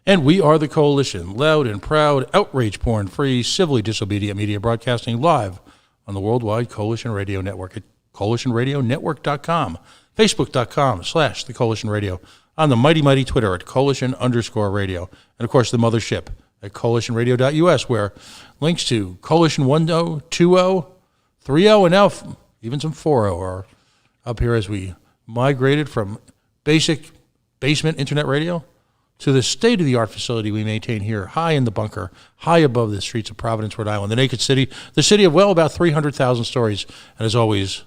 And we are the Coalition, loud and proud, outrage-porn-free, civilly disobedient media broadcasting live on the worldwide Coalition Radio Network at coalitionradionetwork.com, facebook.com/The Coalition Radio, on the mighty Twitter at Coalition_radio, and of course the mothership at coalitionradio.us, where links to Coalition 1.0, 2.0, 3.0, and now even some 4.0 are up here as we migrated from basic basement internet radio to the state-of-the-art facility we maintain here, high in the bunker, high above the streets of Providence, Rhode Island, the naked city, the city of, well, about 300,000 stories. And as always,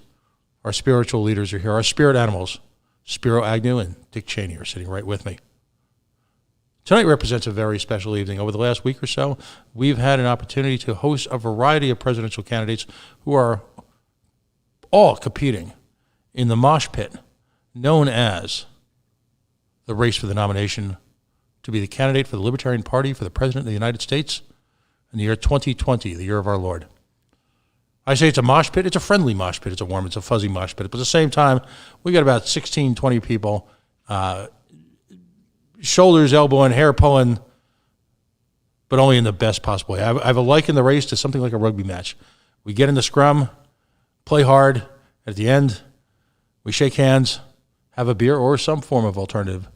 our spiritual leaders are here, our spirit animals, Spiro Agnew and Dick Cheney are sitting right with me. Tonight represents a very special evening. Over the last week or so, we've had an opportunity to host a variety of presidential candidates who are all competing in the mosh pit known as the race for the nomination to be the candidate for the Libertarian Party for the President of the United States in the year 2020, the year of our Lord. I say it's a mosh pit. It's a friendly mosh pit. It's a warm, it's a fuzzy mosh pit. But at the same time, we got about 16, 20 people, shoulders, elbowing, hair pulling, but only in the best possible way. I have a liken the race to something like a rugby match. We get in the scrum, play hard. At the end, we shake hands, have a beer or some form of alternative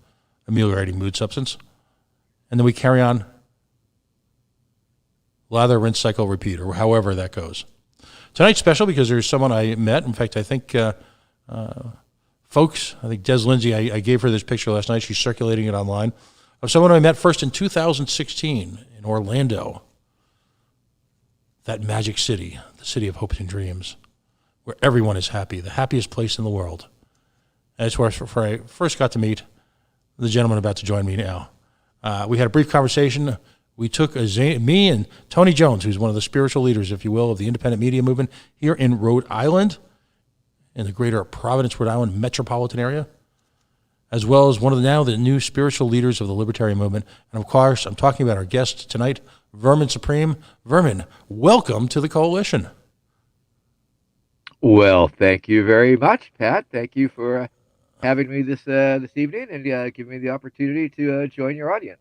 ameliorating mood substance, and then we carry on, lather, rinse, cycle, repeat, or however that goes. Tonight's special because there's someone I met. In fact, I think folks, I think Des Lindsay, I gave her this picture last night. She's circulating it online, of someone I met first in 2016 in Orlando, that magic city, the city of hopes and dreams, where everyone is happy, the happiest place in the world. And it's where I first got to meet the gentleman about to join me now. We had a brief conversation. We took me and Tony Jones, who's one of the spiritual leaders, if you will, of the independent media movement here in Rhode Island, in the greater Providence, Rhode Island metropolitan area, as well as one of the new spiritual leaders of the Libertarian movement. And of course, I'm talking about our guest tonight, Vermin Supreme. Vermin, welcome to the Coalition. Well, thank you very much, Pat. Thank you for having me this evening and giving me the opportunity to join your audience.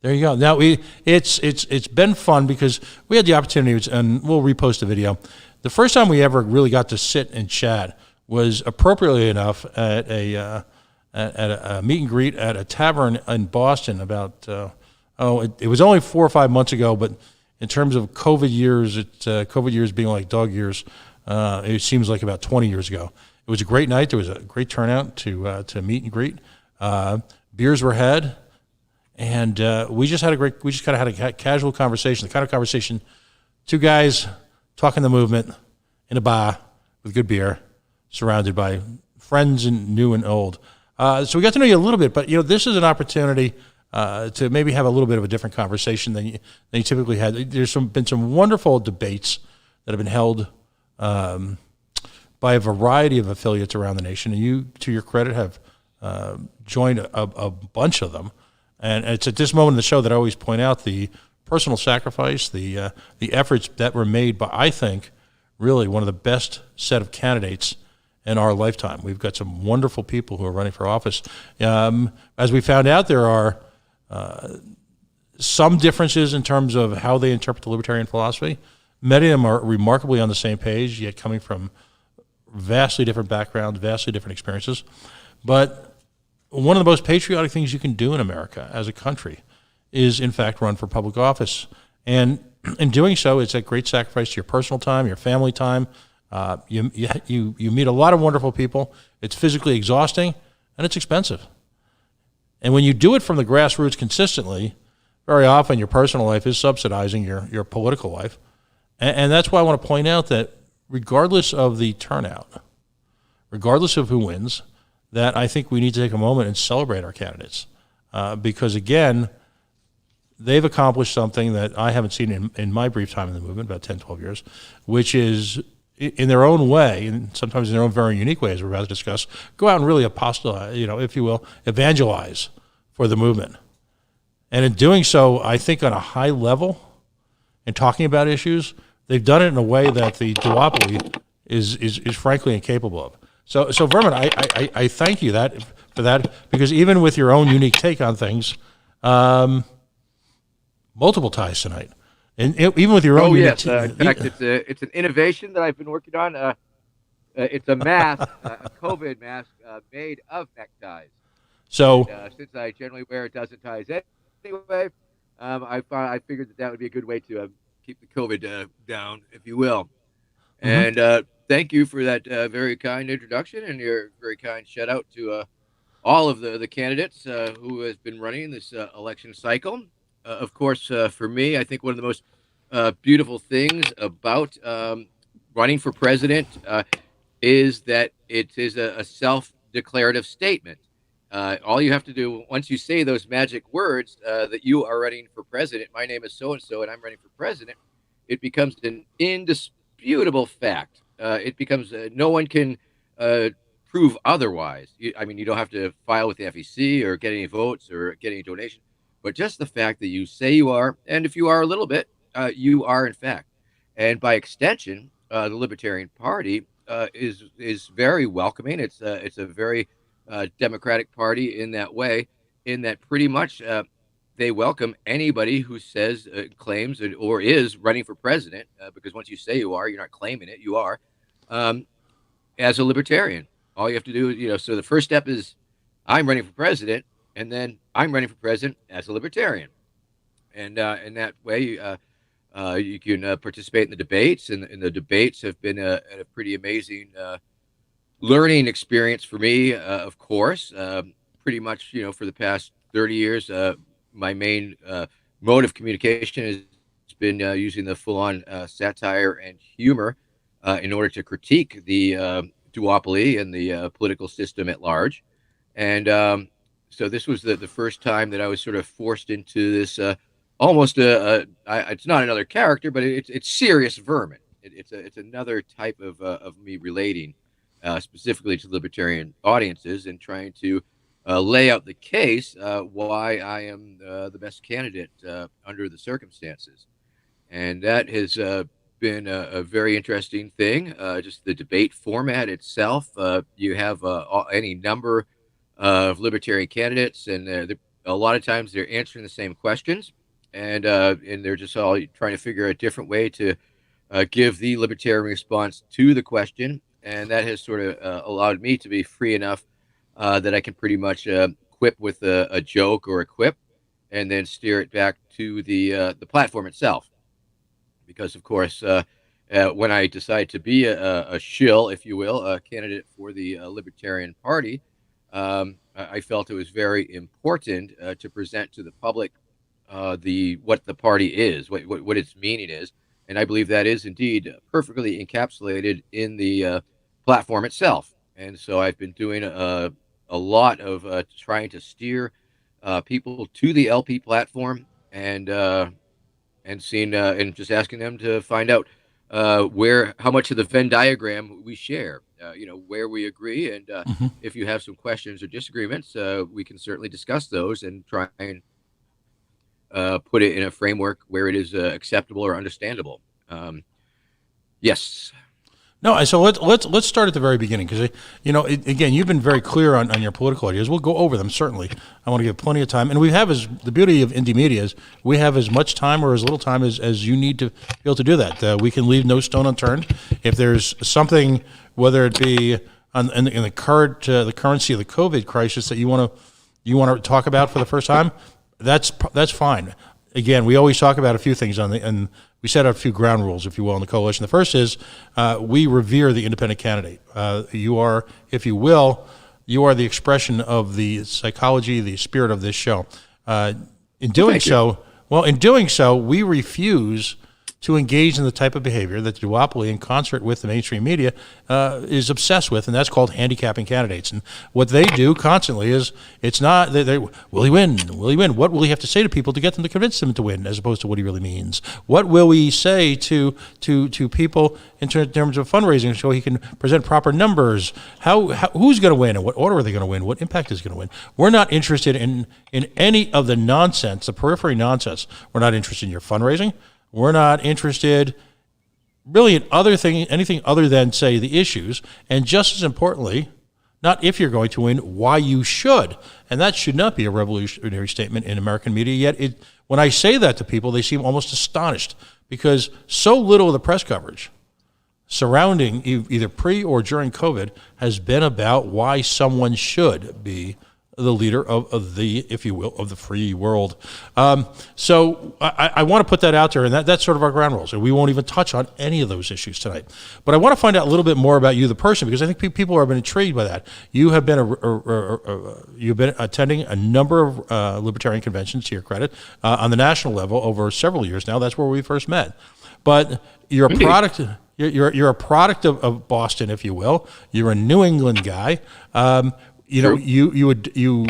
There you go. Now it's been fun because we had the opportunity, and we'll repost the video. The first time we ever really got to sit and chat was appropriately enough at a meet and greet at a tavern in Boston. About it was only 4 or 5 months ago, but in terms of COVID years, COVID years being like dog years, it seems like about 20 years ago. It was a great night. There was a great turnout to meet and greet. Beers were had, and we just kind of had a casual conversation, the kind of conversation two guys talking the movement in a bar with good beer, surrounded by friends and new and old. So we got to know you a little bit, but this is an opportunity to maybe have a little bit of a different conversation than you typically had. There's been some wonderful debates that have been held by a variety of affiliates around the nation, and you, to your credit, have joined a bunch of them. And it's at this moment in the show that I always point out the personal sacrifice, the efforts that were made by, I think, really one of the best set of candidates in our lifetime. We've got some wonderful people who are running for office. As we found out, there are some differences in terms of how they interpret the libertarian philosophy. Many of them are remarkably on the same page, yet coming from vastly different backgrounds, vastly different experiences. But one of the most patriotic things you can do in America as a country is, in fact, run for public office. And in doing so, it's a great sacrifice to your personal time, your family time. You meet a lot of wonderful people. It's physically exhausting, and it's expensive. And when you do it from the grassroots consistently, very often your personal life is subsidizing your political life. And that's why I want to point out that regardless of the turnout, regardless of who wins, that I think we need to take a moment and celebrate our candidates. Because, again, they've accomplished something that I haven't seen in my brief time in the movement, about 10, 12 years, which is, in their own way, and sometimes in their own very unique way, as we're about to discuss, go out and really apostolize, if you will, evangelize for the movement. And in doing so, I think on a high level, in talking about issues, they've done it in a way that the duopoly is frankly incapable of. So Vermin, I thank you for that, because even with your own unique take on things, multiple ties tonight, and even with your own. Oh yes, in fact, it's an innovation that I've been working on. It's a mask, a COVID mask made of neckties. So And since I generally wear a dozen ties anyway, I figured that would be a good way to keep the COVID down, if you will. mhm. And thank you for that very kind introduction and your very kind shout out to all of the candidates who has been running this election cycle. Of course, for me, I think one of the most beautiful things about running for president is that it is a self-declarative statement. All you have to do once you say those magic words that you are running for president, my name is so and so, and I'm running for president, it becomes an indisputable fact. It becomes no one can prove otherwise. I mean, you don't have to file with the FEC or get any votes or get any donation, but just the fact that you say you are, and if you are a little bit, you are in fact. And by extension, the Libertarian Party is very welcoming. It's a very Democratic Party in that way, in that pretty much they welcome anybody who says, claims, or is running for president, because once you say you are, you're not claiming it, you are, um, as a libertarian. All you have to do is, so the first step is I'm running for president, and then I'm running for president as a libertarian. And in that way, you can participate in the debates, and the debates have been a pretty amazing learning experience for me, of course. Pretty much, for the past 30 years, my main mode of communication has been using the full-on satire and humor in order to critique the duopoly and the political system at large. And so this was the first time that I was sort of forced into this almost it's not another character, but it's serious vermin. It's another type of me relating specifically to libertarian audiences and trying to lay out the case why I am the best candidate under the circumstances. And that has been a very interesting thing. Just the debate format itself. You have any number of libertarian candidates, and a lot of times they're answering the same questions, and they're just all trying to figure out a different way to give the libertarian response to the question. And that has sort of allowed me to be free enough that I can pretty much quip with a joke or a quip, and then steer it back to the platform itself. Because of course, when I decided to be a shill, if you will, a candidate for the Libertarian Party, I felt it was very important to present to the public what the party is, what its meaning is, and I believe that is indeed perfectly encapsulated in the platform itself. And so I've been doing a lot of trying to steer people to the LP platform, and seeing and just asking them to find out how much of the Venn diagram we share, where we agree, and Mhm. if you have some questions or disagreements, we can certainly discuss those and try and put it in a framework where it is acceptable or understandable. Yes. No, so let's start at the very beginning, because again, you've been very clear on your political ideas. We'll go over them certainly. I want to give plenty of time, and we have the beauty of indie media is we have as much time or as little time as you need to be able to do that. We can leave no stone unturned. If there's something, whether it be in the currency of the COVID crisis that you want to talk about for the first time, that's fine. Again, we always talk about a few things and we set out a few ground rules, if you will, in the coalition. The first is we revere the independent candidate. You are, if you will, the expression of the psychology, the spirit of this show. In doing so, we refuse to engage in the type of behavior that the duopoly, in concert with the mainstream media, is obsessed with, and that's called handicapping candidates. And what they do constantly is, it's not, will he win? Will he win? What will he have to say to people to get them to convince them to win, as opposed to what he really means? What will we say to people in terms of fundraising so he can present proper numbers? Who's going to win, and what order are they going to win? What impact is going to win? We're not interested in any of the nonsense, the periphery nonsense. We're not interested in your fundraising. We're not interested really in anything other than, say, the issues. And just as importantly, not if you're going to win, why you should. And that should not be a revolutionary statement in American media. Yet, when I say that to people, they seem almost astonished because so little of the press coverage surrounding either pre or during COVID has been about why someone should be the leader of the, if you will, of the free world. So I want to put that out there, and that's sort of our ground rules. And we won't even touch on any of those issues tonight. But I want to find out a little bit more about you, the person, because I think people have been intrigued by that. You have been you've been attending a number of libertarian conventions, to your credit, on the national level over several years now. That's where we first met. But you're a product. You're a product of Boston, if you will. You're a New England guy. You know, you,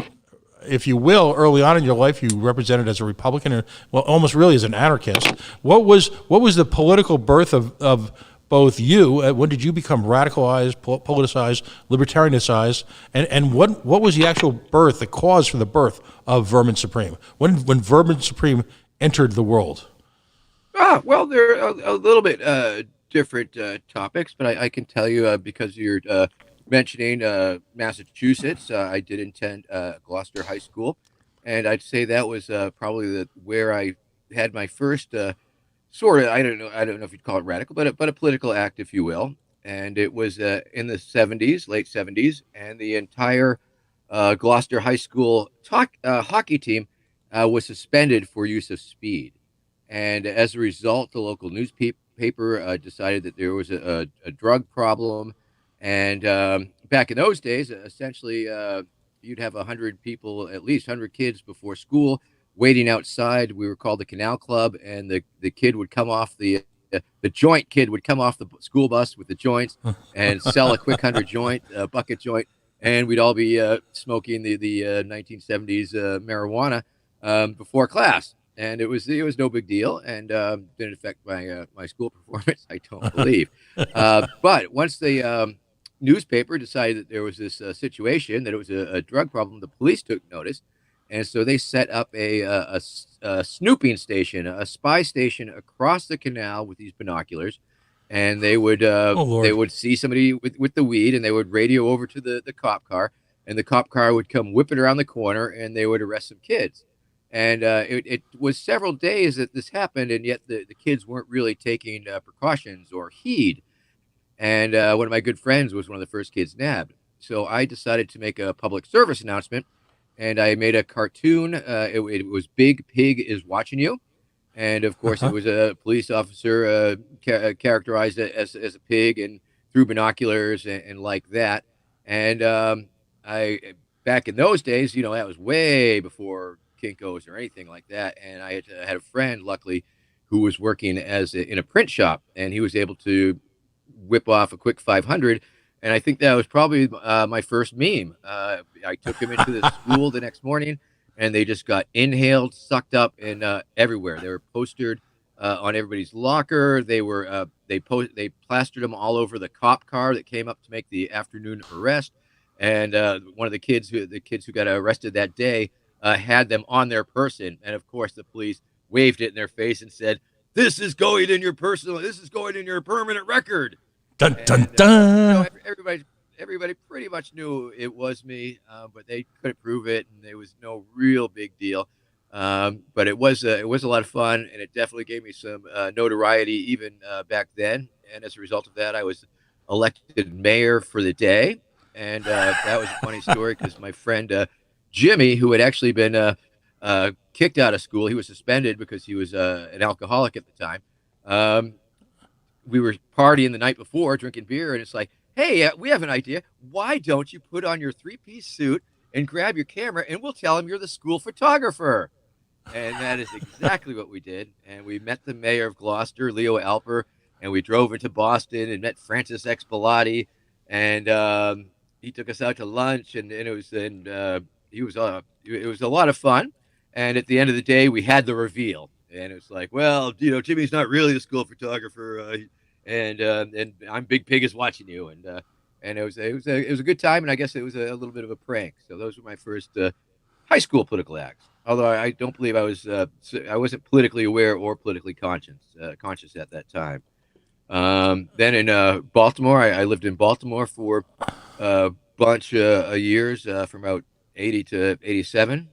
if you will, early on in your life, you represented as a Republican, or well, almost really as an anarchist. What was the political birth of both you? When did you become radicalized, politicized, libertarianicized, and what was the actual birth, the cause for the birth of Vermin Supreme? When Vermin Supreme entered the world? Well, they're a little bit different topics, but I can tell you because you're mentioning Massachusetts, I did attend Gloucester High School, and I'd say that was probably where I had my first sort of, I don't know if you'd call it radical, but a political act, if you will. And it was in the 70s, late 70s, and the entire Gloucester High School hockey team was suspended for use of speed. And as a result, the local newspaper decided that there was a drug problem. And back in those days, essentially, you'd have 100 people, at least 100 kids before school waiting outside. We were called the Canal Club, and the kid would come off the joint kid would come off the school bus with the joints and sell a quick 100 joint, bucket joint, and we'd all be smoking the 1970s marijuana before class. And it was no big deal, and didn't affect my school performance, I don't believe. But once the newspaper decided that there was this situation, that it was a drug problem, the police took notice, and so they set up a snooping station, a spy station across the canal with these binoculars, and they would see somebody with the weed, and they would radio over to the cop car, and the cop car would come whipping around the corner, and they would arrest some kids. And it was several days that this happened, and yet the kids weren't really taking precautions or heed. And one of my good friends was one of the first kids nabbed. So I decided to make a public service announcement, and I made a cartoon. It was Big Pig is Watching You. And of course, it was a police officer characterized as a pig and through binoculars and like that. And I back in those days, that was way before Kinko's or anything like that. And I had a friend, luckily, who was working in a print shop, and he was able to whip off a quick 500. And I think that was probably my first meme. I took him into the school the next morning, and they just got inhaled, sucked up, and everywhere. They were postered on everybody's locker. They plastered them all over the cop car that came up to make the afternoon arrest. And one of the kids who got arrested that day had them on their person, and of course the police waved it in their face and said, "This is going in your permanent record." Dun dun dun. Everybody pretty much knew it was me, but they couldn't prove it, and there was no real big deal. But it was a lot of fun, and it definitely gave me some notoriety even back then. And as a result of that, I was elected mayor for the day, and that was a funny story because my friend Jimmy, who had actually been kicked out of school, he was suspended because he was an alcoholic at the time. We were partying the night before, drinking beer, and it's like, "Hey, we have an idea. Why don't you put on your three-piece suit and grab your camera, and we'll tell him you're the school photographer?" And that is exactly what we did. And we met the mayor of Gloucester, Leo Alper, and we drove into Boston and met Francis X. Bellotti, and he took us out to lunch, and it was it was a lot of fun. And at the end of the day, we had the reveal, and it's like, well, Jimmy's not really the school photographer, and I'm Big Pig is watching you, and it was a good time, and I guess it was a little bit of a prank. So those were my first high school political acts. Although I don't believe I wasn't politically aware or politically conscious at that time. Then in Baltimore, I lived in Baltimore for bunch of years from about 80 to 87.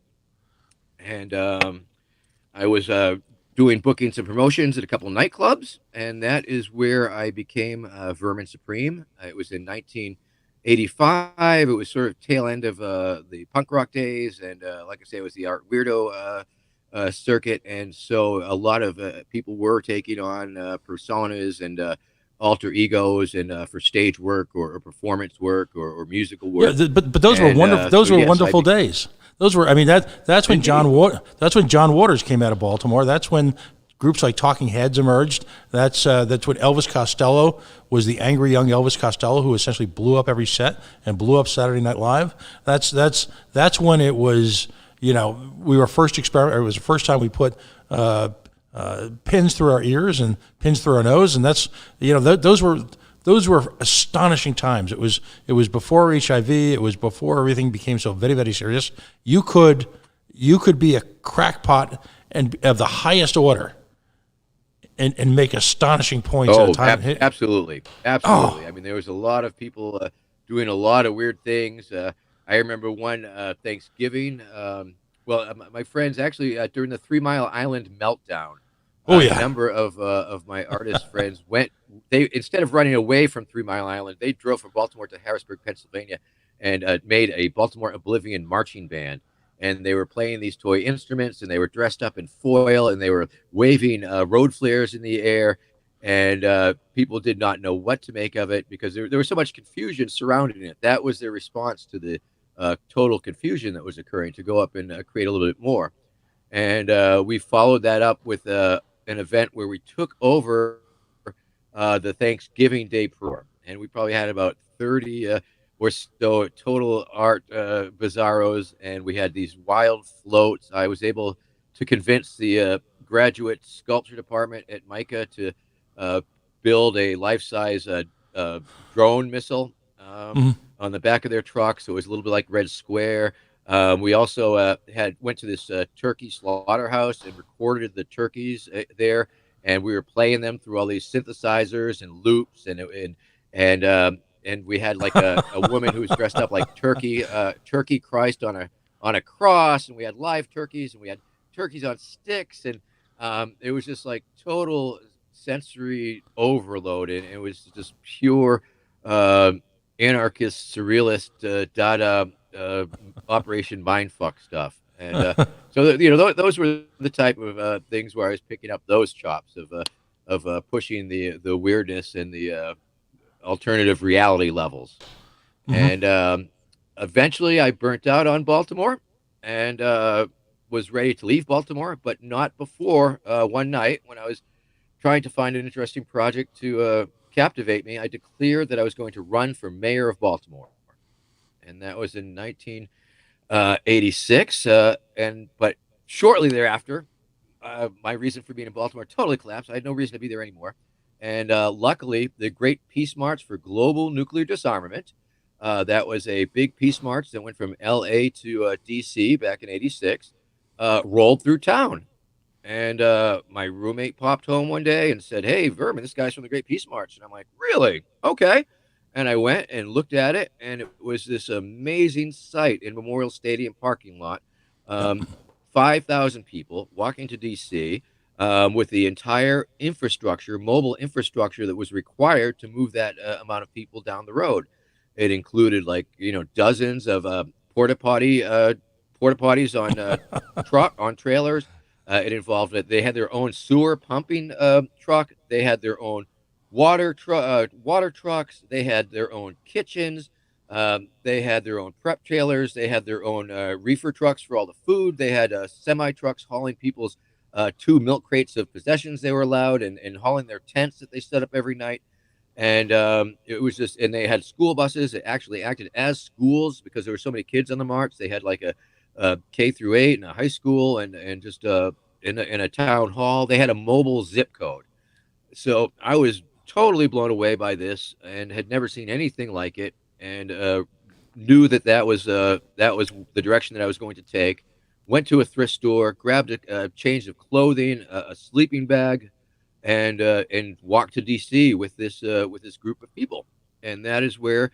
And I was doing bookings and promotions at a couple of nightclubs, and that is where I became Vermin Supreme. It was in 1985. It was sort of tail end of the punk rock days, and like I say, it was the art weirdo circuit, and so a lot of people were taking on personas and alter egos, and for stage work or performance work or musical Yeah, work. but those were And wonderful. so Those were yes, wonderful days. Those were. I mean, that's when indeed. That's when John Waters came out of Baltimore. That's when groups like Talking Heads emerged. That's when Elvis Costello was the angry young Elvis Costello who essentially blew up every set and blew up Saturday Night Live. That's when it was. You know, we were first experiment. It was the first time we put pins through our ears and pins through our nose, and that's those were astonishing times. It was before HIV. It was before everything became so very, very serious. You could be a crackpot and of the highest order and make astonishing points at a Oh, time. absolutely, Oh, absolutely. I mean, there was a lot of people doing a lot of weird things. I remember one Thanksgiving. My friends actually during the 3 Mile Island meltdown, oh a yeah. number of my artist friends went. They instead of running away from 3 Mile Island, they drove from Baltimore to Harrisburg, Pennsylvania, and made a Baltimore Oblivion marching band. And they were playing these toy instruments, and they were dressed up in foil, and they were waving road flares in the air. And people did not know what to make of it because there was so much confusion surrounding it. That was their response to the total confusion that was occurring, to go up and create a little bit more. And we followed that up with an event where we took over the Thanksgiving Day and we probably had about 30 or so total art bizarros, and we had these wild floats. I was able to convince the graduate sculpture department at MICA to uh, build a life-size uh, drone missile Mhm. on the back of their truck, so it was a little bit like Red Square. We also had went to this turkey slaughterhouse and recorded the turkeys there, and we were playing them through all these synthesizers and loops, and we had like a woman who was dressed up like Turkey Christ on a cross, and we had live turkeys, and we had turkeys on sticks, and it was just like total sensory overload, and it was just pure anarchist, surrealist, Dada Operation Mindfuck stuff. And those were the type of things where I was picking up those chops of pushing the weirdness and the alternative reality levels. Mhm. And eventually, I burnt out on Baltimore and was ready to leave Baltimore, but not before one night when I was trying to find an interesting project to captivate me. I declared that I was going to run for mayor of Baltimore, and that was in 1986. And but shortly thereafter, my reason for being in Baltimore totally collapsed. I had no reason to be there anymore. And luckily, the Great Peace March for Global Nuclear Disarmament, that was a big peace march that went from LA to DC back in 86, rolled through town. And my roommate popped home one day and said, "Hey, Vermin, this guy's from the Great Peace March." And I'm like, "Really? Okay." And I went and looked at it, and it was this amazing sight in Memorial Stadium parking lot. Yep. Um, 5,000 people walking to DC with the entire infrastructure, mobile infrastructure that was required to move that amount of people down the road. It included like dozens of porta potties on on trailers. It involved that they had their own sewer pumping truck. They had their own water trucks. They had their own kitchens. They had their own prep trailers. They had their own reefer trucks for all the food. They had semi trucks hauling people's 2 milk crates of possessions they were allowed, and hauling their tents that they set up every night. And it was just, and they had school buses that actually acted as schools because there were so many kids on the march. They had like a K through 8 and a high school, and just in a town hall. They had a mobile zip code. So I was totally blown away by this and had never seen anything like it, and knew that was the direction that I was going to take. Went to a thrift store, grabbed a change of clothing, a sleeping bag, and walked to DC with this group of people. And that is where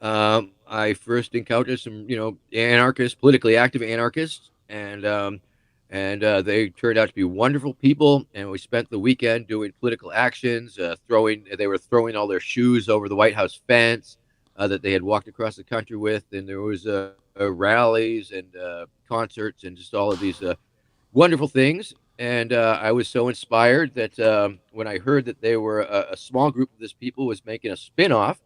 I first encountered some, anarchists, politically active anarchists, and they turned out to be wonderful people. And we spent the weekend doing political actions, they were throwing all their shoes over the White House fence that they had walked across the country with, and there was rallies and concerts and just all of these wonderful things. And I was so inspired that when I heard that they were a small group of this people was making a spin-off,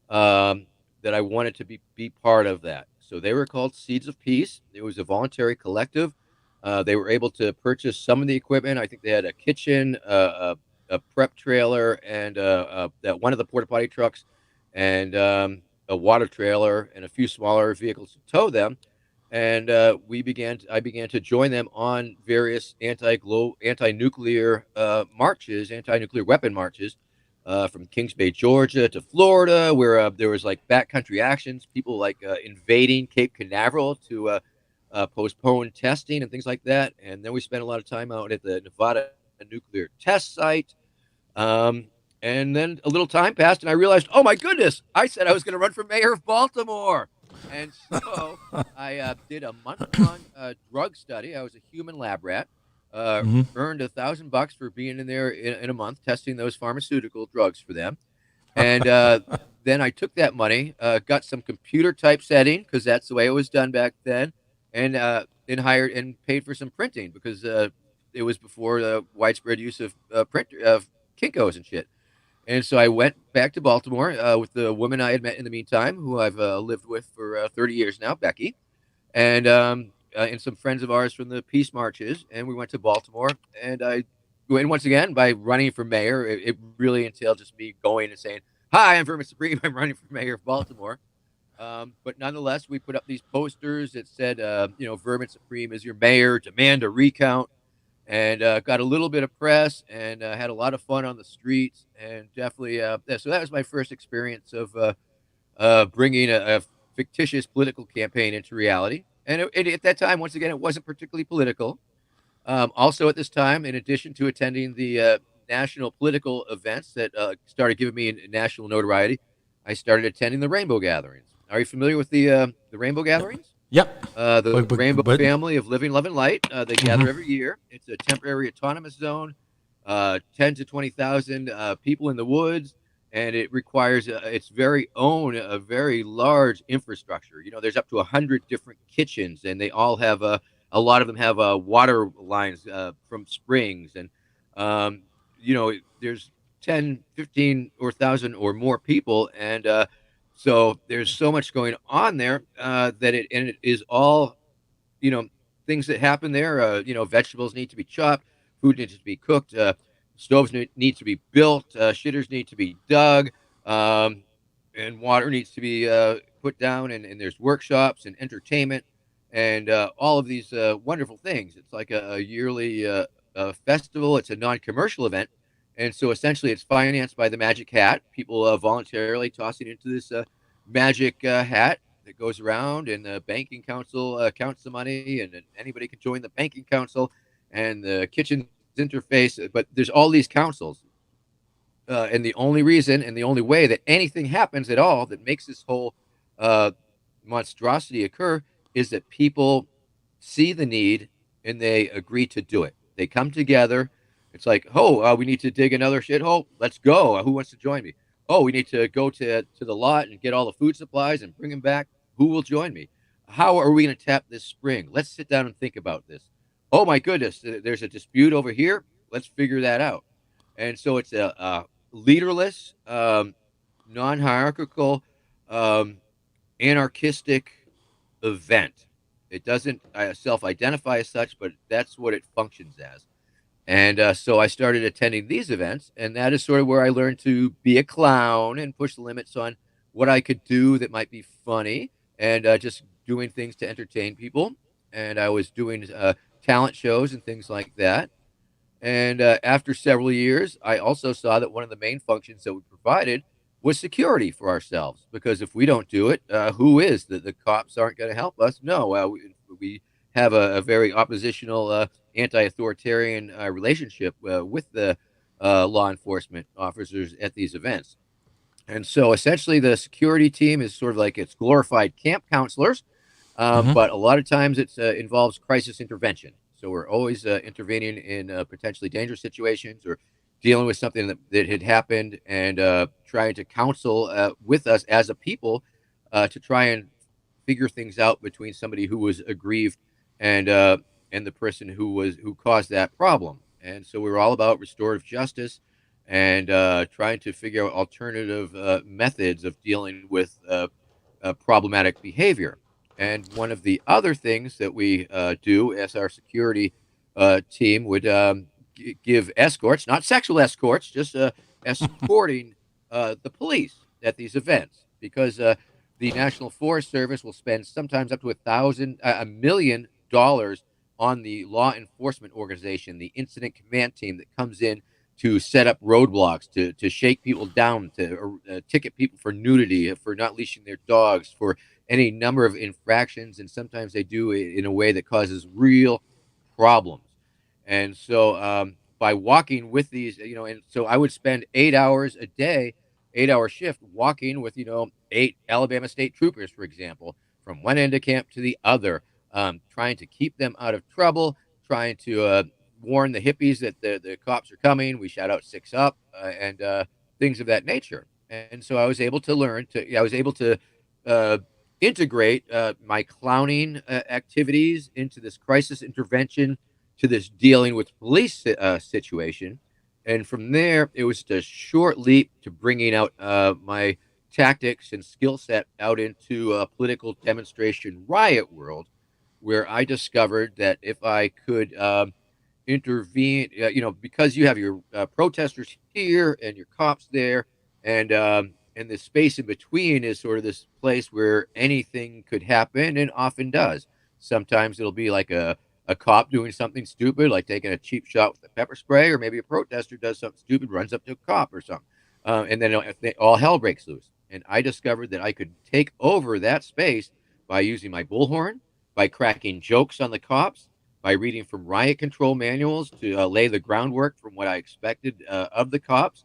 um, that I wanted to be part of that. So they were called Seeds of Peace. It was a voluntary collective. They were able to purchase some of the equipment. I think they had a kitchen, a prep trailer, and that one of the porta potty trucks, and a water trailer, and a few smaller vehicles to tow them. And I began to join them on various anti-nuclear marches, anti-nuclear weapon marches, from Kings Bay, Georgia, to Florida, where there was like backcountry actions, people like invading Cape Canaveral to postpone testing and things like that. And then we spent a lot of time out at the Nevada nuclear test site. Um, and then a little time passed, and I realized, oh my goodness, I said I was going to run for mayor of Baltimore. And so I did a month-long drug study. I was a human lab rat. Hmm. Earned $1,000 for being in there in a month testing those pharmaceutical drugs for them. And then I took that money, got some computer typesetting because that's the way it was done back then, and hired and paid for some printing because it was before the widespread use of print of Kinkos and shit. And so I went back to Baltimore with the woman I had met in the meantime, who I've lived with for 30 years now, Becky, and some friends of ours from the peace marches, and we went to Baltimore. And once again, by running for mayor, it really entailed just me going and saying, "Hi, I'm Vermin Supreme. I'm running for mayor of Baltimore." But nonetheless, we put up these posters that said, "Vermin Supreme is your mayor. Demand a recount." And got a little bit of press and had a lot of fun on the streets, and definitely. So that was my first experience of bringing a fictitious political campaign into reality. And at that time, once again, it wasn't particularly political. Also, at this time, in addition to attending the national political events that started giving me national notoriety, I started attending the Rainbow Gatherings. Are you familiar with the Rainbow Gatherings? Yep. The Rainbow But Family of Living, Love, and Light. They gather mhm. every year. It's a temporary autonomous zone, 10 to 20,000 people in the woods, and it requires its very own, a very large infrastructure. There's up to 100 different kitchens, and they all have a lot of them have water lines from springs, and um, there's 10, 15, or 1,000 or more people, and so there's so much going on there it is all you know things that happen there. Vegetables need to be chopped, food needs to be cooked, stoves need to be built, shitters need to be dug, um, and water needs to be put down. And there's workshops and entertainment and all of these wonderful things. It's like a yearly festival. It's a non-commercial event, and so essentially it's financed by the Magic Hat. People voluntarily tossing into this magic hat that goes around, and the banking council counts the money, and then anybody can join the banking council and the kitchen's interface. But there's all these councils, and the only reason and the only way that anything happens at all that makes this whole uh, monstrosity occur is that people see the need and they agree to do it. They come together. It's like, oh, we need to dig another shithole. Let's go. Who wants to join me? Oh, we need to go to the lot and get all the food supplies and bring them back. Who will join me? How are we going to tap this spring? Let's sit down and think about this. Oh my goodness, there's a dispute over here. Let's figure that out. And so it's a leaderless, non-hierarchical, um, anarchistic event. It doesn't self-identify as such, but that's what it functions as. And so I started attending these events, and that is sort of where I learned to be a clown and push the limits on what I could do that might be funny, and just doing things to entertain people. And I was doing talent shows and things like that. And after several years, I also saw that one of the main functions that we provided was security for ourselves. Because if we don't do it, who is? The cops aren't going to help us. No, we have a very oppositional, anti-authoritarian relationship with the law enforcement officers at these events. And so essentially, the security team is sort of like it's glorified camp counselors, Mm-hmm. but a lot of times it involves crisis intervention. So we're always intervening in potentially dangerous situations or dealing with something that had happened and trying to counsel with us as a people to try and figure things out between somebody who was aggrieved and uh, and the person who caused that problem. And so we were all about restorative justice and trying to figure out alternative methods of dealing with problematic behavior. And one of the other things that we do as our security team would give escorts, not sexual escorts, just escorting the police at these events, because the National Forest Service will spend sometimes up to $1 million on the law enforcement organization, the incident command team that comes in to set up roadblocks, to shake people down, to ticket people for nudity, for not leashing their dogs, for any number of infractions. And sometimes they do it in a way that causes real problems. And so by walking with these, and so I would spend 8 hours a day, 8 hour shift walking with, eight Alabama State troopers, for example, from one end of camp to the other, trying to keep them out of trouble, trying to warn the hippies that the cops are coming. We shout out six up and things of that nature. And so I was able to I was able to uh, integrate my clowning activities into this crisis intervention, to this dealing with police situation. And from there, it was just a short leap to bringing out my tactics and skill set out into a political demonstration riot world, where I discovered that if I could intervene, because you have your protesters here and your cops there, and the space in between is sort of this place where anything could happen and often does. Sometimes it'll be like a cop doing something stupid, like taking a cheap shot with a pepper spray, or maybe a protester does something stupid, runs up to a cop or something, and then all hell breaks loose. And I discovered that I could take over that space by using my bullhorn, by cracking jokes on the cops, by reading from riot control manuals to lay the groundwork from what I expected of the cops,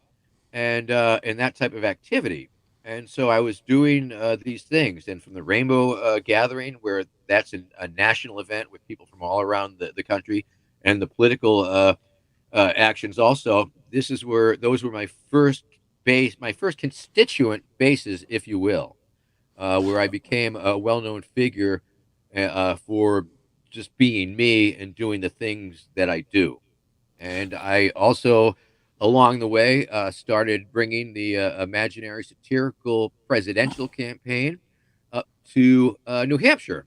and that type of activity. And so I was doing these things, and from the Rainbow Gathering, where that's a national event with people from all around the country, and the political actions also. This is where those were my first base, my first constituent bases, if you will, where I became a well-known figure for just being me and doing the things that I do. And I also, along the way, started bringing the imaginary satirical presidential campaign up to New Hampshire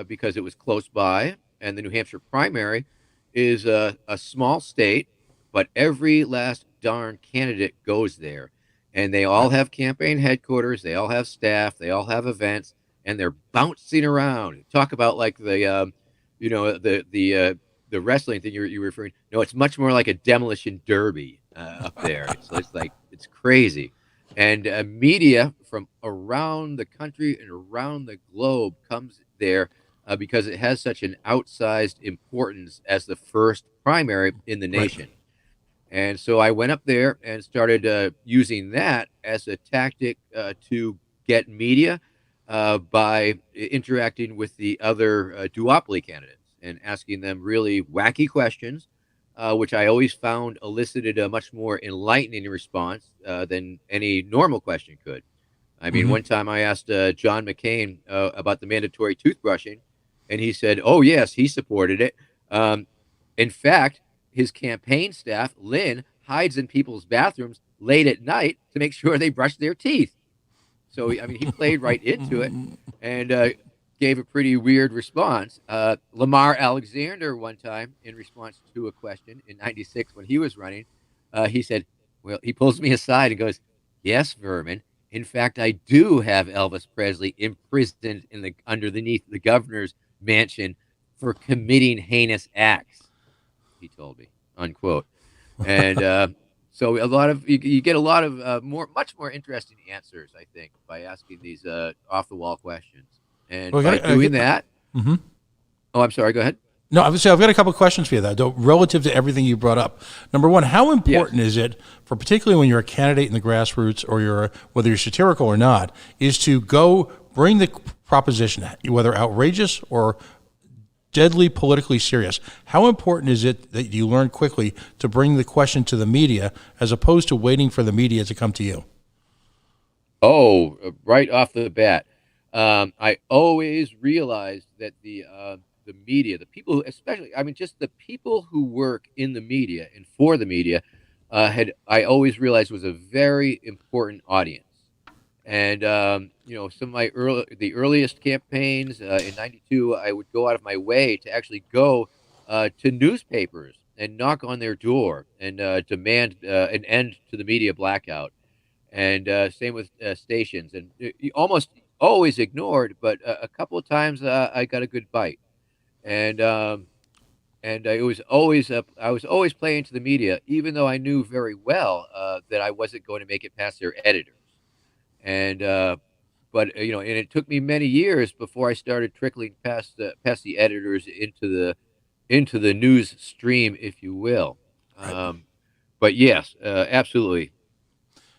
because it was close by. And the New Hampshire primary is a small state, but every last darn candidate goes there. And they all Right. have campaign headquarters, they all have staff, they all have events, and they're bouncing around. Talk about like you know, the wrestling thing you were referring. No, it's much more like a demolition derby up there. It's like it's crazy, and media from around the country and around the globe comes there because it has such an outsized importance as the first primary in the Right. nation. And so I went up there and started using that as a tactic to get media by interacting with the other duopoly candidates and asking them really wacky questions, which I always found elicited a much more enlightening response than any normal question could. I mean, Mm-hmm. one time I asked John McCain about the mandatory toothbrushing, and he said, "Oh yes, he supported it. Um, in fact, his campaign staff, Lynn, hides in people's bathrooms late at night to make sure they brush their teeth." So I mean, he played right into it and gave a pretty weird response. Lamar Alexander, one time, in response to a question in '96 when he was running, he said, "Well," he pulls me aside and goes, "Yes, Vermin. In fact, I do have Elvis Presley imprisoned in the underneath the governor's mansion for committing heinous acts." He told me, unquote. And so a lot of you get a lot of much more interesting answers, I think, by asking these off the wall questions. And Well, by I doing get. that, Mm-hmm. oh, I'm sorry, go ahead. No, obviously, I've got a couple of questions for you, though, relative to everything you brought up. Number one, how Yes. important is it for, particularly when you're a candidate in the grassroots or whether you're satirical or not, is to go bring the proposition, whether outrageous or deadly politically serious? How important is it that you learn quickly to bring the question to the media as opposed to waiting for the media to come to you? Oh, right off the bat, I always realized that the media, the people, especially, I mean, just the people who work in the media and for the media, had I always realized was a very important audience. And some of the earliest campaigns in '92, I would go out of my way to actually go to newspapers and knock on their door and demand an end to the media blackout. And same with stations, and almost always ignored, but a couple of times I got a good bite. And I was always playing to the media, even though I knew very well that I wasn't going to make it past their editors. And but and it took me many years before I started trickling past the editors into the news stream, if you will. Right. But yes, absolutely,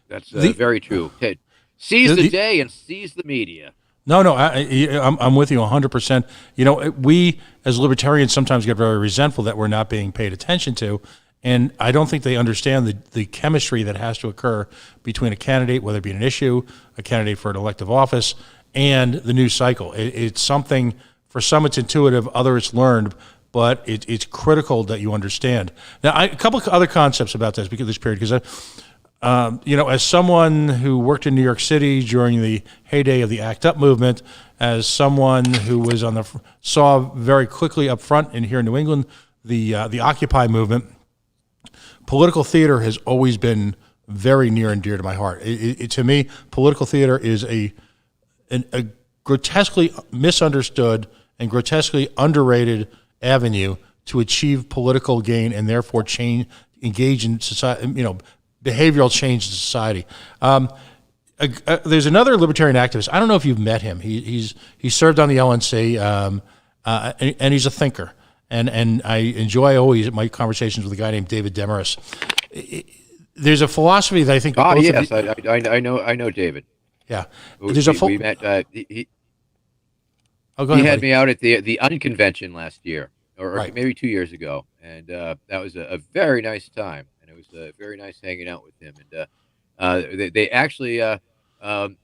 that's The, very true. Ted, seize the the day and seize the media. No, no, I'm with you 100%. We as libertarians sometimes get very resentful that we're not being paid attention to, and I don't think they understand the chemistry that has to occur between a candidate, whether it be an issue, a candidate for an elective office, and the news cycle. It's something, for some it's intuitive, others it's learned, but it's critical that you understand. Now, a couple of other concepts about this period, because as someone who worked in New York City during the heyday of the ACT UP movement, as someone who was saw very quickly up front in here in New England the Occupy movement, political theater has always been very near and dear to my heart. To me, political theater is a grotesquely misunderstood and grotesquely underrated avenue to achieve political gain and therefore engage in society, behavioral change in society. There's another libertarian activist. I don't know if you've met him. He served on the LNC, and he's a thinker. And I enjoy always my conversations with a guy named David Demarest. There's a philosophy that I think. Ah, yes, I know David. Yeah, We met. Oh, go He ahead, had buddy. me out at the Unconvention last year, or Right. maybe 2 years ago, and that was a very nice time, and it was very nice hanging out with him. And they actually um,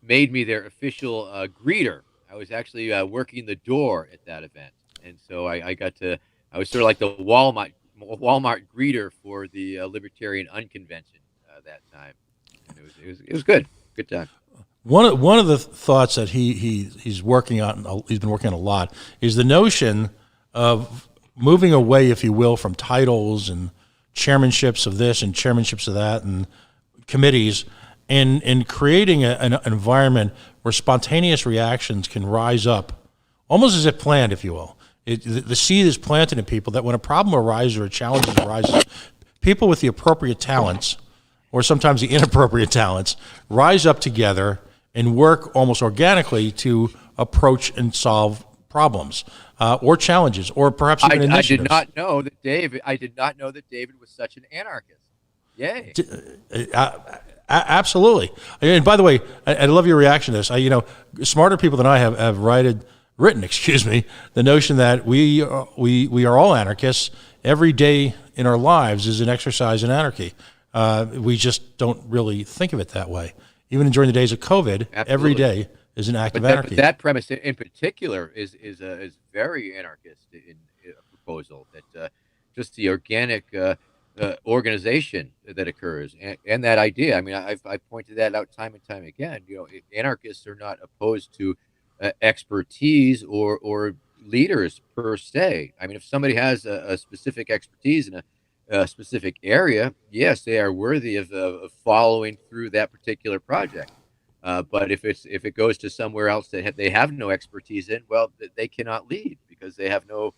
made me their official greeter. I was actually working the door at that event, and so I got to. I was sort of like the Walmart greeter for the Libertarian Unconvention that time, and it was good, good time. One of the thoughts that he's working on, he's been working on a lot, is the notion of moving away, if you will, from titles and chairmanships of this and chairmanships of that and committees, and creating an environment where spontaneous reactions can rise up, almost as if planned, if you will. The seed is planted in people that when a problem arises or a challenge arises, people with the appropriate talents, or sometimes the inappropriate talents, rise up together and work almost organically to approach and solve problems or challenges, or perhaps even initiatives. I did not know that David was such an anarchist. Yay! Absolutely. And by the way, I love your reaction to this. Smarter people than I have written, excuse me, the notion that we are all anarchists. Every day in our lives is an exercise in anarchy. We just don't really think of it that way. Even during the days of COVID, Absolutely. Every day is an act of anarchy. That premise in particular is very anarchist in a proposal that just the organic organization that occurs and that idea. I mean, I've pointed that out time and time again. Anarchists are not opposed to expertise or leaders per se. I mean, if somebody has a specific expertise in a specific area, yes, they are worthy of following through that particular project. But if it goes to somewhere else that they have no expertise in, well, they cannot lead because they have no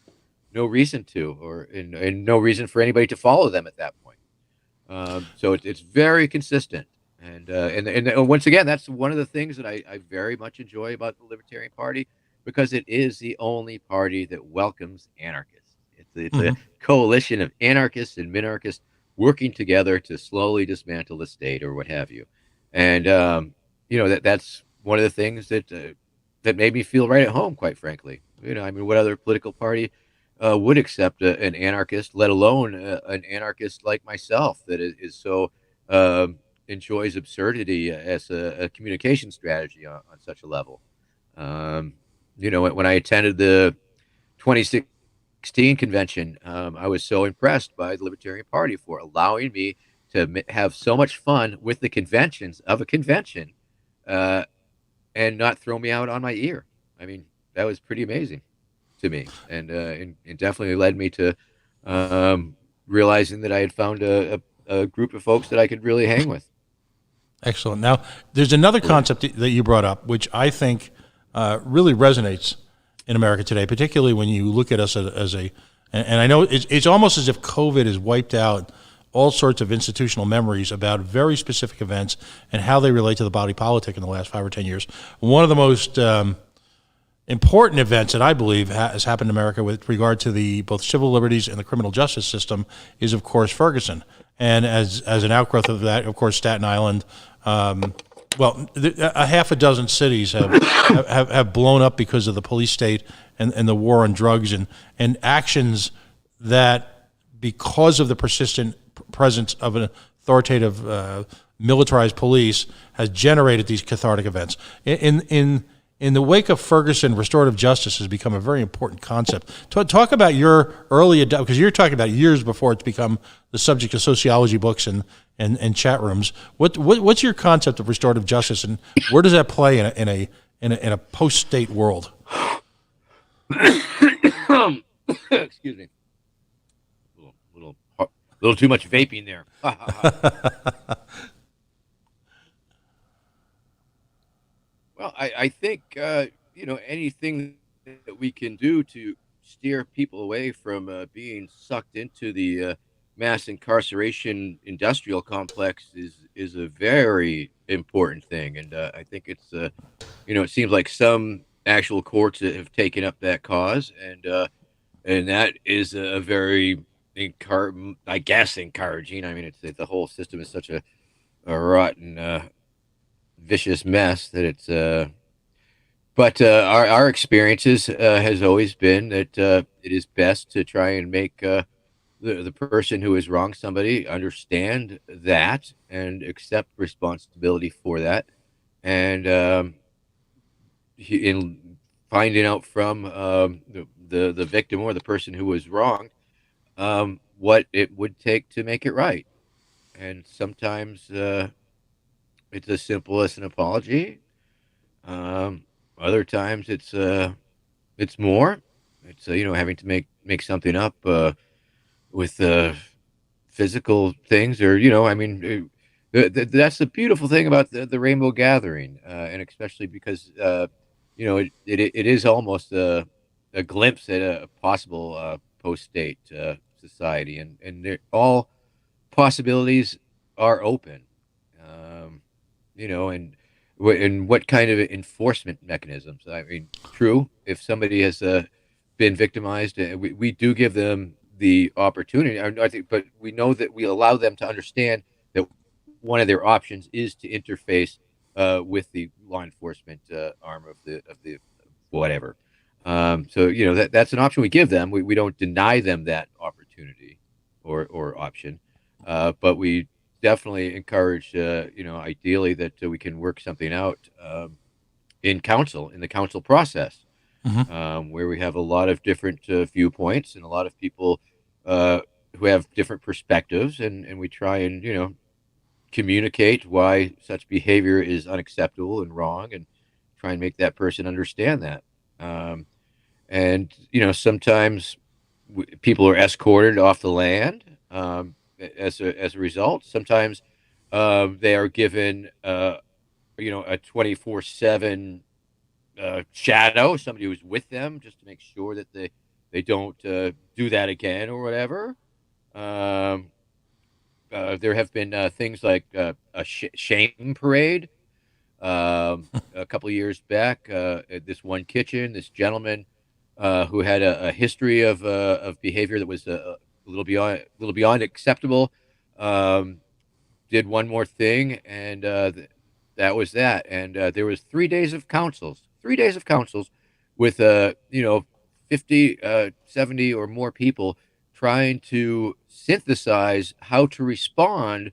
reason to, and no reason for anybody to follow them at that point. So it's very consistent, and once again, that's one of the things that I very much enjoy about the Libertarian Party because it is the only party that welcomes anarchists. It's a Hmm. coalition of anarchists and minarchists working together to slowly dismantle the state or what have you. And that's one of the things that made me feel right at home, quite frankly. I mean, what other political party would accept an anarchist, let alone an anarchist like myself that is so enjoys absurdity as a communication strategy on such a level. Um, when I attended the 2016 convention, I was so impressed by the Libertarian Party for allowing me to have so much fun with the conventions of a convention uh, and not throw me out on my ear. I mean, that was pretty amazing to me, and definitely led me to um, realizing that I had found a group of folks that I could really hang with. Excellent. Now, there's another Right. concept that you brought up, which I think really resonates in America today, particularly when you look at us as a, and I know it's almost as if COVID has wiped out all sorts of institutional memories about very specific events and how they relate to the body politic in the last 5 or 10 years. One of the most important events that I believe has happened in America with regard to the both civil liberties and the criminal justice system is, of course, Ferguson. And as an outgrowth of that, of course, Staten Island. Well, a half a dozen cities have blown up because of the police state and the war on drugs and actions that, because of the persistent presence of an authoritative militarized police, has generated these cathartic events. In the wake of Ferguson, restorative justice has become a very important concept. Talk about your early, because you're talking about years before it's become the subject of sociology books and chat rooms. What's your concept of restorative justice, and where does that play in a post-state world? Excuse me. Little too much vaping there. Well, I think anything that we can do to steer people away from being sucked into the mass incarceration industrial complex is a very important thing, and I think it seems like some actual courts that have taken up that cause, and that is a very I guess encouraging. I mean, it's the whole system is such a rotten, vicious mess that it's but our experiences has always been that it is best to try and make the person who has wronged somebody understand that and accept responsibility for that, and in finding out from the victim or the person who was wronged what it would take to make it right. And sometimes it's as simple as an apology. Um, Other times it's more. It's having to make something up with physical things, or I mean, that's the beautiful thing about the Rainbow Gathering, and especially because it is almost a glimpse at a possible post-state society, and all possibilities are open. Um, and and what kind of enforcement mechanisms? I mean, true, if somebody has been victimized, we do give them the opportunity. I think, but we know that we allow them to understand that one of their options is to interface with the law enforcement arm of the whatever. So that's an option we give them. We don't deny them that opportunity or option, but we definitely encourage, ideally that we can work something out in the council process, Hmm. where we have a lot of different viewpoints and a lot of people uh, who have different perspectives, and we try and communicate why such behavior is unacceptable and wrong, and try and make that person understand that. Um, and sometimes people are escorted off the land as a result. Sometimes they are given a 24/7 shadow, somebody who's with them, just to make sure that they don't do that again or whatever. Um, there have been things like a shame parade. a couple of years back at this one kitchen. This gentleman who had a history of behavior that was a little beyond acceptable. Um, did one more thing, and that was that. And there was 3 days of councils, 3 days of councils with 50, 70 or more people trying to synthesize how to respond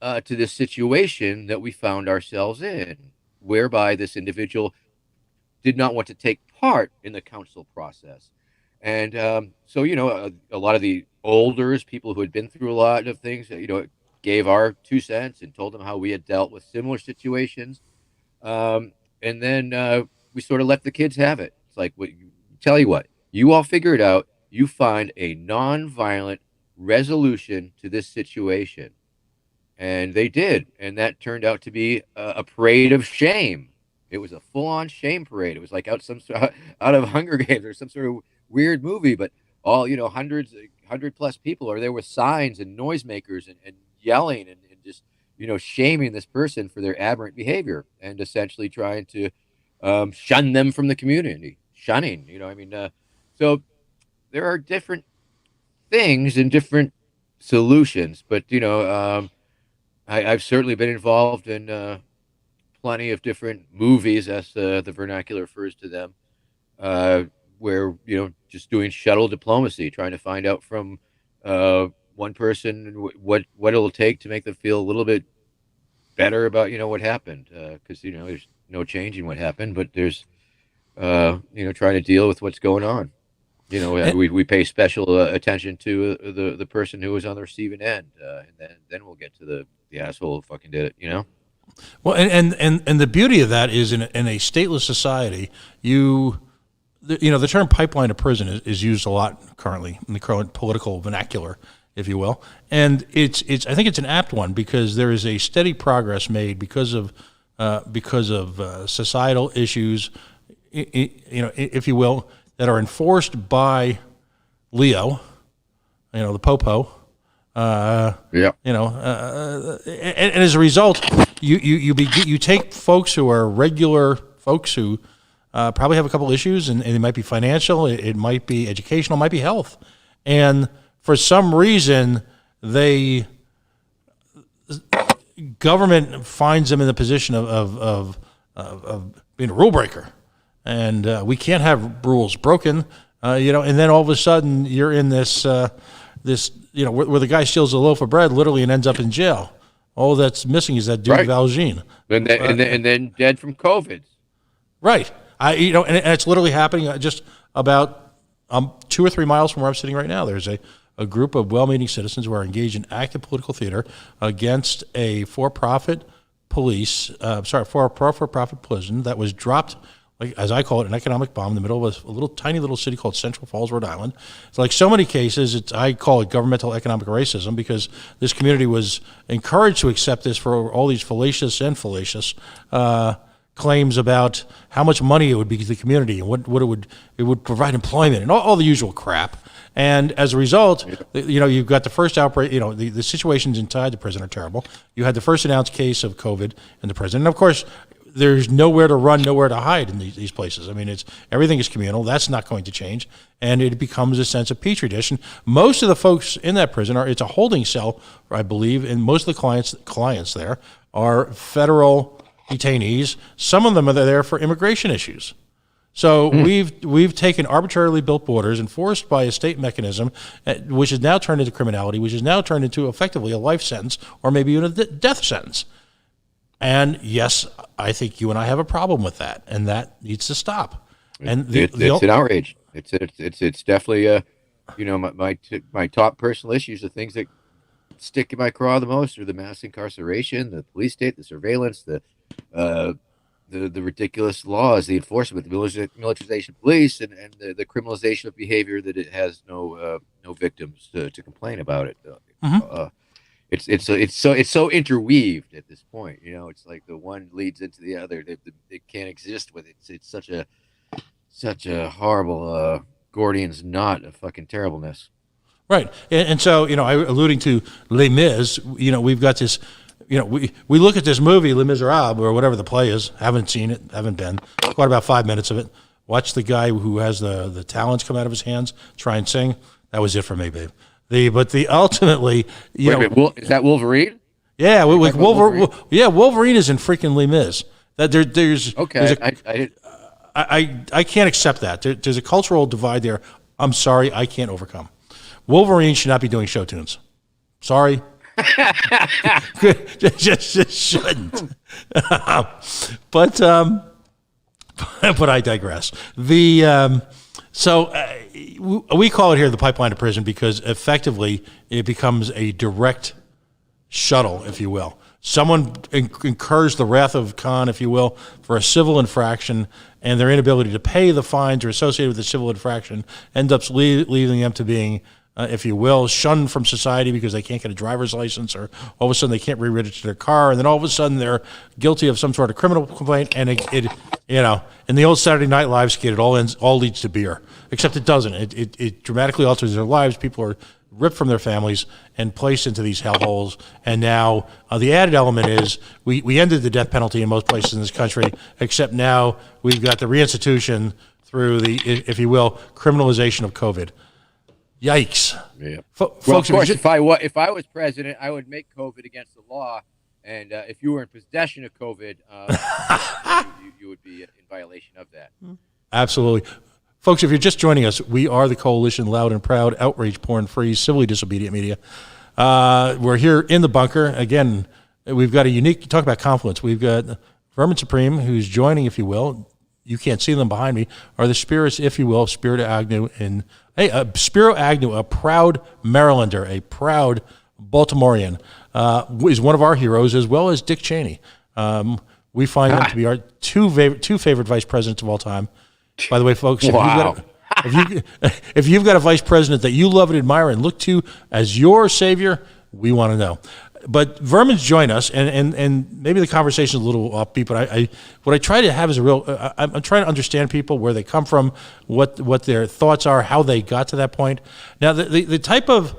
to this situation that we found ourselves in, whereby this individual did not want to take part in the council process. And so, a lot of the olders, people who had been through a lot of things, gave our 2 cents and told them how we had dealt with similar situations. And then we sort of let the kids have it. It's like, tell you what, you all figure it out. You find a non-violent resolution to this situation. And they did. And that turned out to be a parade of shame. It was a full-on shame parade. It was like out of Hunger Games or some sort of weird movie, but all, hundred plus people are there with signs and noisemakers and yelling and just, shaming this person for their aberrant behavior and essentially trying to shun them from the community. Shunning, so there are different things and different solutions, but, I've certainly been involved in plenty of different movies, as the vernacular refers to them, where just doing shuttle diplomacy, trying to find out from one person what it'll take to make them feel a little bit better about what happened, because there's no changing what happened, but there's trying to deal with what's going on. We pay special attention to the person who was on the receiving end, and then we'll get to the asshole who fucking did it. Well, and the beauty of that is in a stateless society, the term pipeline to prison is used a lot currently in the current political vernacular, if you will, and it's I think it's an apt one because there is a steady progress made because of societal issues, if you will, that are enforced by Leo, the popo. Yeah. And as a result, you take folks who are regular folks who probably have a couple issues, and it might be financial, it might be educational, it might be health, and for some reason government finds them in the position of being a rule breaker, and we can't have rules broken, and then all of a sudden you're in this where the guy steals a loaf of bread literally and ends up in jail. All that's missing is that dude Right. Valjean. And then dead from COVID. Right. And it's literally happening just about 2 or 3 miles from where I'm sitting right now. There's a group of well-meaning citizens who are engaged in active political theater against a for-profit for-profit prison that was dropped, like, as I call it, an economic bomb in the middle of a tiny little city called Central Falls, Rhode Island. It's like so many cases, I call it governmental economic racism because this community was encouraged to accept this for all these fallacious claims about how much money it would be to the community and what it would provide employment and all the usual crap. And as a result, you've got the first outbreak. The situations inside the prison are terrible. You had the first announced case of COVID in the prison, and of course, there's nowhere to run, nowhere to hide in these places. I mean, everything is communal. That's not going to change, and it becomes a sense of petri dish. And most of the folks in that prison it's a holding cell, I believe, and most of the clients there are federal detainees. Some of them are there for immigration issues. So we've taken arbitrarily built borders enforced by a state mechanism, which is now turned into criminality, which is now turned into effectively a life sentence or maybe even a death sentence. And yes, I think you and I have a problem with that, and that needs to stop. And it's an outrage. It's definitely my top personal issues, the things that stick in my craw the most, are the mass incarceration, the police state, the surveillance, the ridiculous laws, the enforcement, the militarization of police, and the criminalization of behavior that it has no victims to complain about it. It's so interweaved at this point. It's like the one leads into the other. It can't exist with it. It's such a horrible Gordian's knot of fucking terribleness. Right, and so I alluding to Les Mis. We've got this we look at this movie, Les Miserables, or whatever the play is. Haven't seen it, haven't been. Caught about 5 minutes of it. Watch the guy who has the talons come out of his hands try and sing. That was it for me, babe. But ultimately, Wait a minute, is that Wolverine? Yeah, with Wolverine. Yeah, Wolverine is in freaking Les Mis. There's okay. I can't accept that. There's a cultural divide there. I'm sorry, I can't overcome. Wolverine should not be doing show tunes. Sorry. just shouldn't. But I digress. So we call it here the pipeline to prison because effectively it becomes a direct shuttle, if you will. Someone incurs the wrath of Khan, if you will, for a civil infraction, and their inability to pay the fines or associated with the civil infraction ends up leading them to being, if you will, shunned from society because they can't get a driver's license, or all of a sudden they can't re-register their car, and then all of a sudden they're guilty of some sort of criminal complaint, and it in the old Saturday Night Live skit, it all leads to beer, except it doesn't. It dramatically alters their lives. People are ripped from their families and placed into these hellholes. And now the added element is we ended the death penalty in most places in this country, except now we've got the reinstitution through the, if you will, criminalization of COVID. Yikes. Yeah. Folks, of course, if I was president, I would make COVID against the law. And if you were in possession of COVID, you would be in violation of that. Absolutely. Folks, if you're just joining us, we are the Coalition, loud and proud, outrage, porn-free, civilly disobedient media. We're here in the bunker. Again, we've got a unique, talk about confluence. We've got Vermin Supreme, who's joining, if you will. You can't see them behind me, are the spirits, if you will, Spiro Agnew. Spiro Agnew, a proud Marylander, a proud Baltimorean, is one of our heroes, as well as Dick Cheney. We find them to be our two favorite vice presidents of all time. By the way, folks, if you've got a vice president that you love and admire and look to as your savior, we want to know. But Vermin's joined us, and maybe the conversation is a little offbeat, but what I try to have is I'm trying to understand people, where they come from, what their thoughts are, how they got to that point. Now, the type of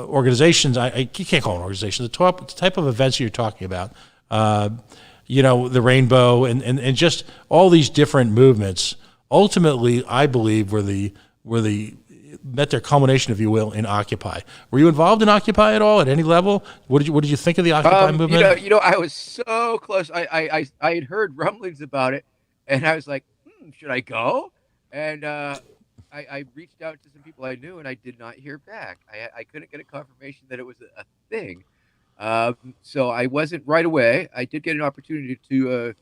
organizations, you can't call them organizations, the type of events you're talking about, the rainbow and just all these different movements, ultimately, I believe, met their culmination, if you will, in Occupy. Were you involved in Occupy at all at any level? What did you think of the Occupy movement? I was so close. I had heard rumblings about it, and I was like, should I go? And I reached out to some people I knew, and I did not hear back. I couldn't get a confirmation that it was a thing. So I wasn't right away. I did get an opportunity to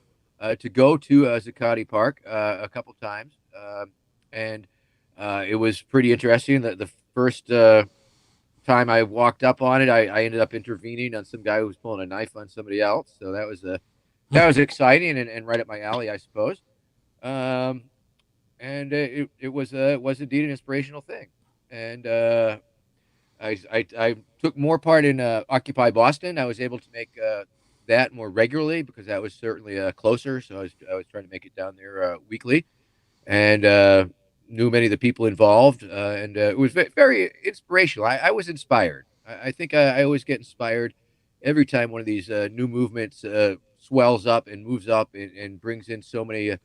go to Zuccotti Park a couple times, and it was pretty interesting. The first time I walked up on it, I ended up intervening on some guy who was pulling a knife on somebody else. So that was exciting and right up my alley, I suppose. And it was indeed an inspirational thing, and I took more part in Occupy Boston. I was able to make that more regularly because that was certainly closer. So I was trying to make it down there weekly, and knew many of the people involved, and it was very inspirational. I was inspired. I think I always get inspired every time one of these new movements swells up and moves up and brings in so many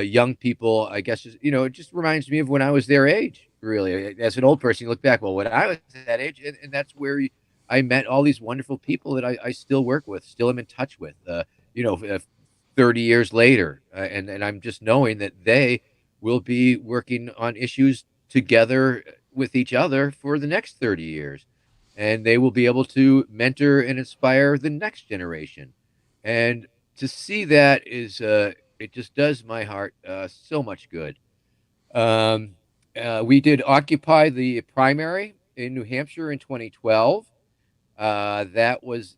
young people. I guess it just reminds me of when I was their age. Really, as an old person, you look back. Well, when I was that age, and that's where I met all these wonderful people that I still work with, still am in touch with. 30 years later, and I'm just knowing that they will be working on issues together with each other for the next 30 years, and they will be able to mentor and inspire the next generation. And to see that is it just does my heart so much good. We did occupy the primary in New Hampshire in 2012. That was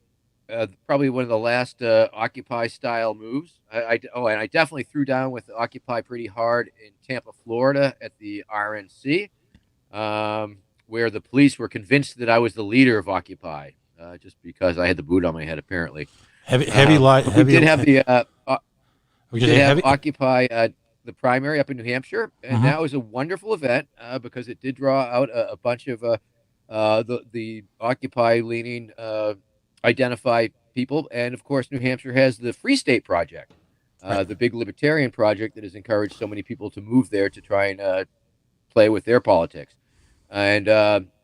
probably one of the last Occupy style moves. And I definitely threw down with Occupy pretty hard in Tampa, Florida at the RNC, where the police were convinced that I was the leader of Occupy, just because I had the boot on my head, apparently. We did have Occupy the primary up in New Hampshire, and that was a wonderful event because it did draw out a bunch of the Occupy leaning identify people, and of course, New Hampshire has the Free State Project, Right. the big libertarian project that has encouraged so many people to move there to try and play with their politics. And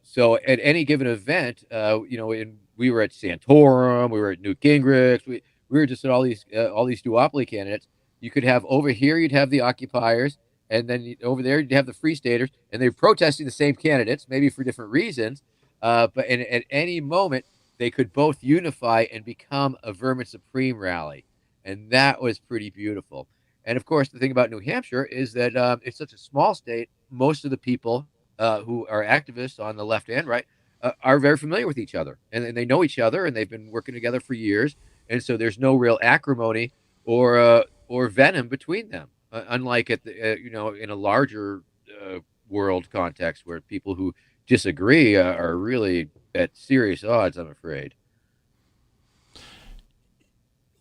so at any given event, we were at Santorum, we were at Newt Gingrich, we were just at all these duopoly candidates. You could have over here, you'd have the occupiers, and then over there, you'd have the free staters, and they're protesting the same candidates, maybe for different reasons. At any moment, they could both unify and become a Vermin Supreme rally. And that was pretty beautiful. And of course, the thing about New Hampshire is that it's such a small state. Most of the people who are activists on the left and right are very familiar with each other, and they know each other, and they've been working together for years. And so there's no real acrimony or venom between them, unlike at the in a larger world context where people who disagree are really at serious odds. I'm afraid.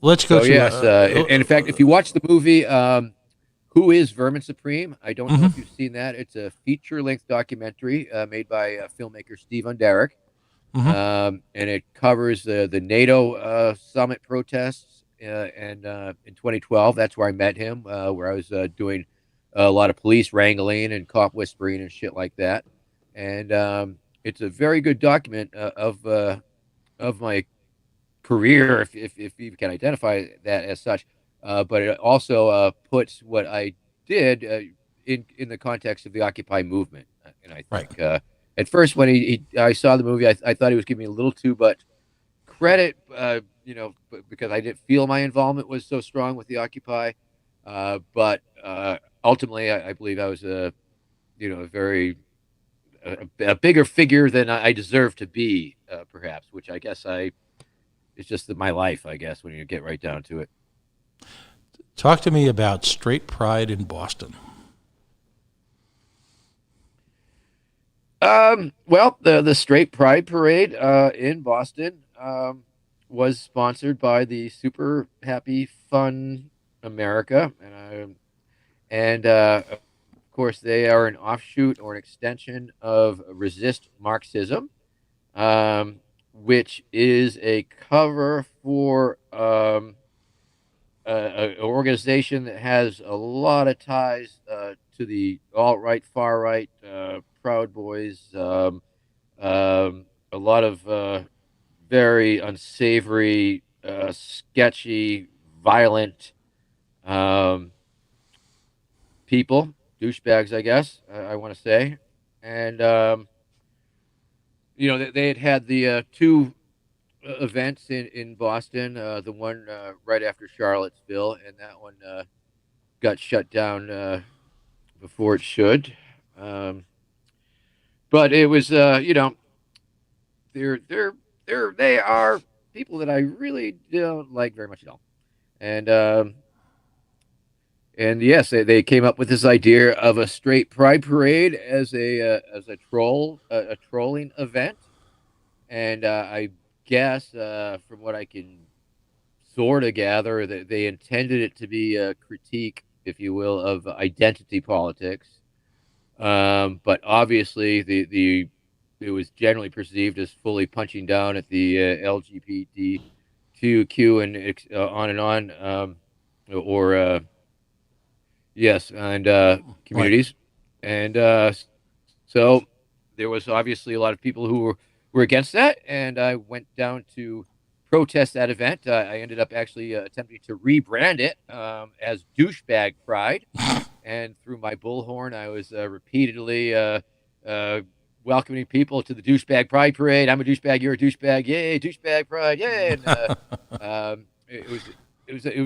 Let's go So to. yes, and in fact, if you watch the movie Who is Vermin Supreme? I don't know Mhm. if you've seen that. It's a feature-length documentary made by filmmaker Steve Underick, Mhm. and it covers the NATO summit protests. And in 2012, that's where I met him, where I was doing a lot of police wrangling and cop whispering and shit like that. And it's a very good document of my career, if you can identify that as such. But it also puts what I did in the context of the Occupy movement. And I Right. think at first when I saw the movie, I thought he was giving me a little too much credit, because I didn't feel my involvement was so strong with the Occupy. But ultimately, I believe I was a very a bigger figure than I deserve to be, perhaps, which I guess it's just my life, I guess, when you get right down to it. Talk to me about straight pride in Boston. Well, the Straight Pride Parade in Boston was sponsored by the Super Happy Fun America, and of course they are an offshoot or an extension of Resist Marxism, which is a cover for an organization that has a lot of ties to the alt right, far right, Proud Boys, a lot of very unsavory, sketchy, violent um, people, douchebags, I guess I want to say. And they had had the two events in Boston, the one right after Charlottesville, and that one got shut down before it should. Um, but it was, they're they are people that I really don't like very much at all. And and yes, they came up with this idea of a straight pride parade as a a trolling event. And I guess from what I can sort of gather, that they intended it to be a critique, if you will, of identity politics. But obviously, the it was generally perceived as fully punching down at the LGBTQ and on and on, or yes, and Right. communities, and so there was obviously a lot of people were against that, and I went down to protest that event. I ended up actually attempting to rebrand it as douchebag pride, and through my bullhorn, I was repeatedly uh, welcoming people to the douchebag pride parade. I'm a douchebag, you're a douchebag, yay! Douchebag pride, yay! And it was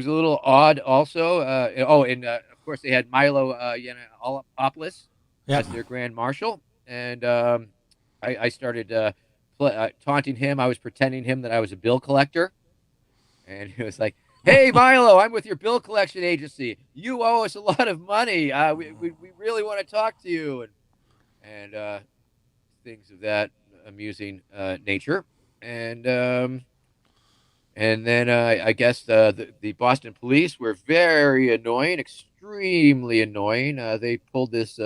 a little odd, also. And of course they had Milo Yiannopoulos Yeah. as their grand marshal, and I started taunting him. I was pretending him that I was a bill collector, and he was like, "Hey, Milo, I'm with your bill collection agency. You owe us a lot of money. We really want to talk to you," and things of that amusing nature. And and then I guess the Boston police were very annoying, extremely annoying. They pulled this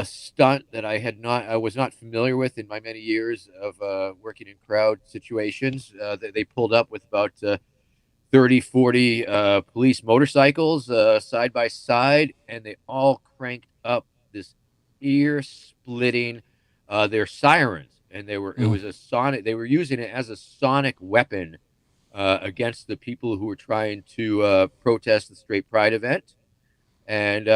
stunt that I was not familiar with in my many years of working in crowd situations. They pulled up with about 30, 40 police motorcycles side by side, and they all cranked up this ear splitting their sirens, and it Mm. was a sonic. They were using it as a sonic weapon against the people who were trying to protest the Straight Pride event, and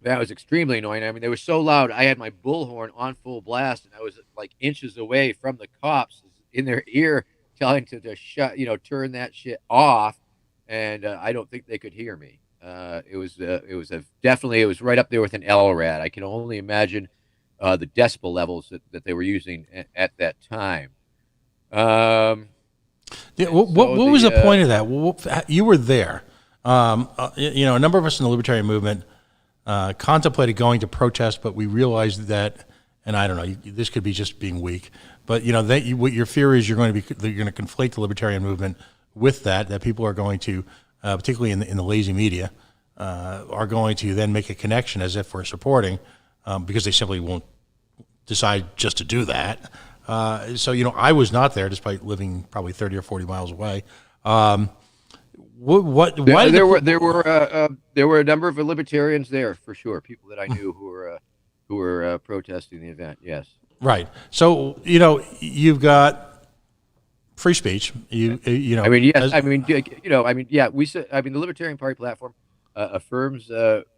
that was extremely annoying. I mean, they were so loud. I had my bullhorn on full blast, and I was like inches away from the cops in their ear, telling to shut, turn that shit off. And I don't think they could hear me. It was right up there with an LRAD. I can only imagine the decibel levels that they were using at that time. Um, Yeah, and what so was the the point of that? You were there. A number of us in the libertarian movement contemplated going to protest, but we realized that, and I don't know, this could be just being weak, but what your fear is, you're going to conflate the libertarian movement with that people are going to, particularly in the lazy media, are going to then make a connection as if we're supporting, because they simply won't decide just to do that. I was not there, despite living probably 30 or 40 miles away. Why did there were a number of libertarians there for sure. People that I knew who were protesting the event. Yes. right? So you've got free speech. I mean, yes. As, Yeah. The Libertarian Party platform affirms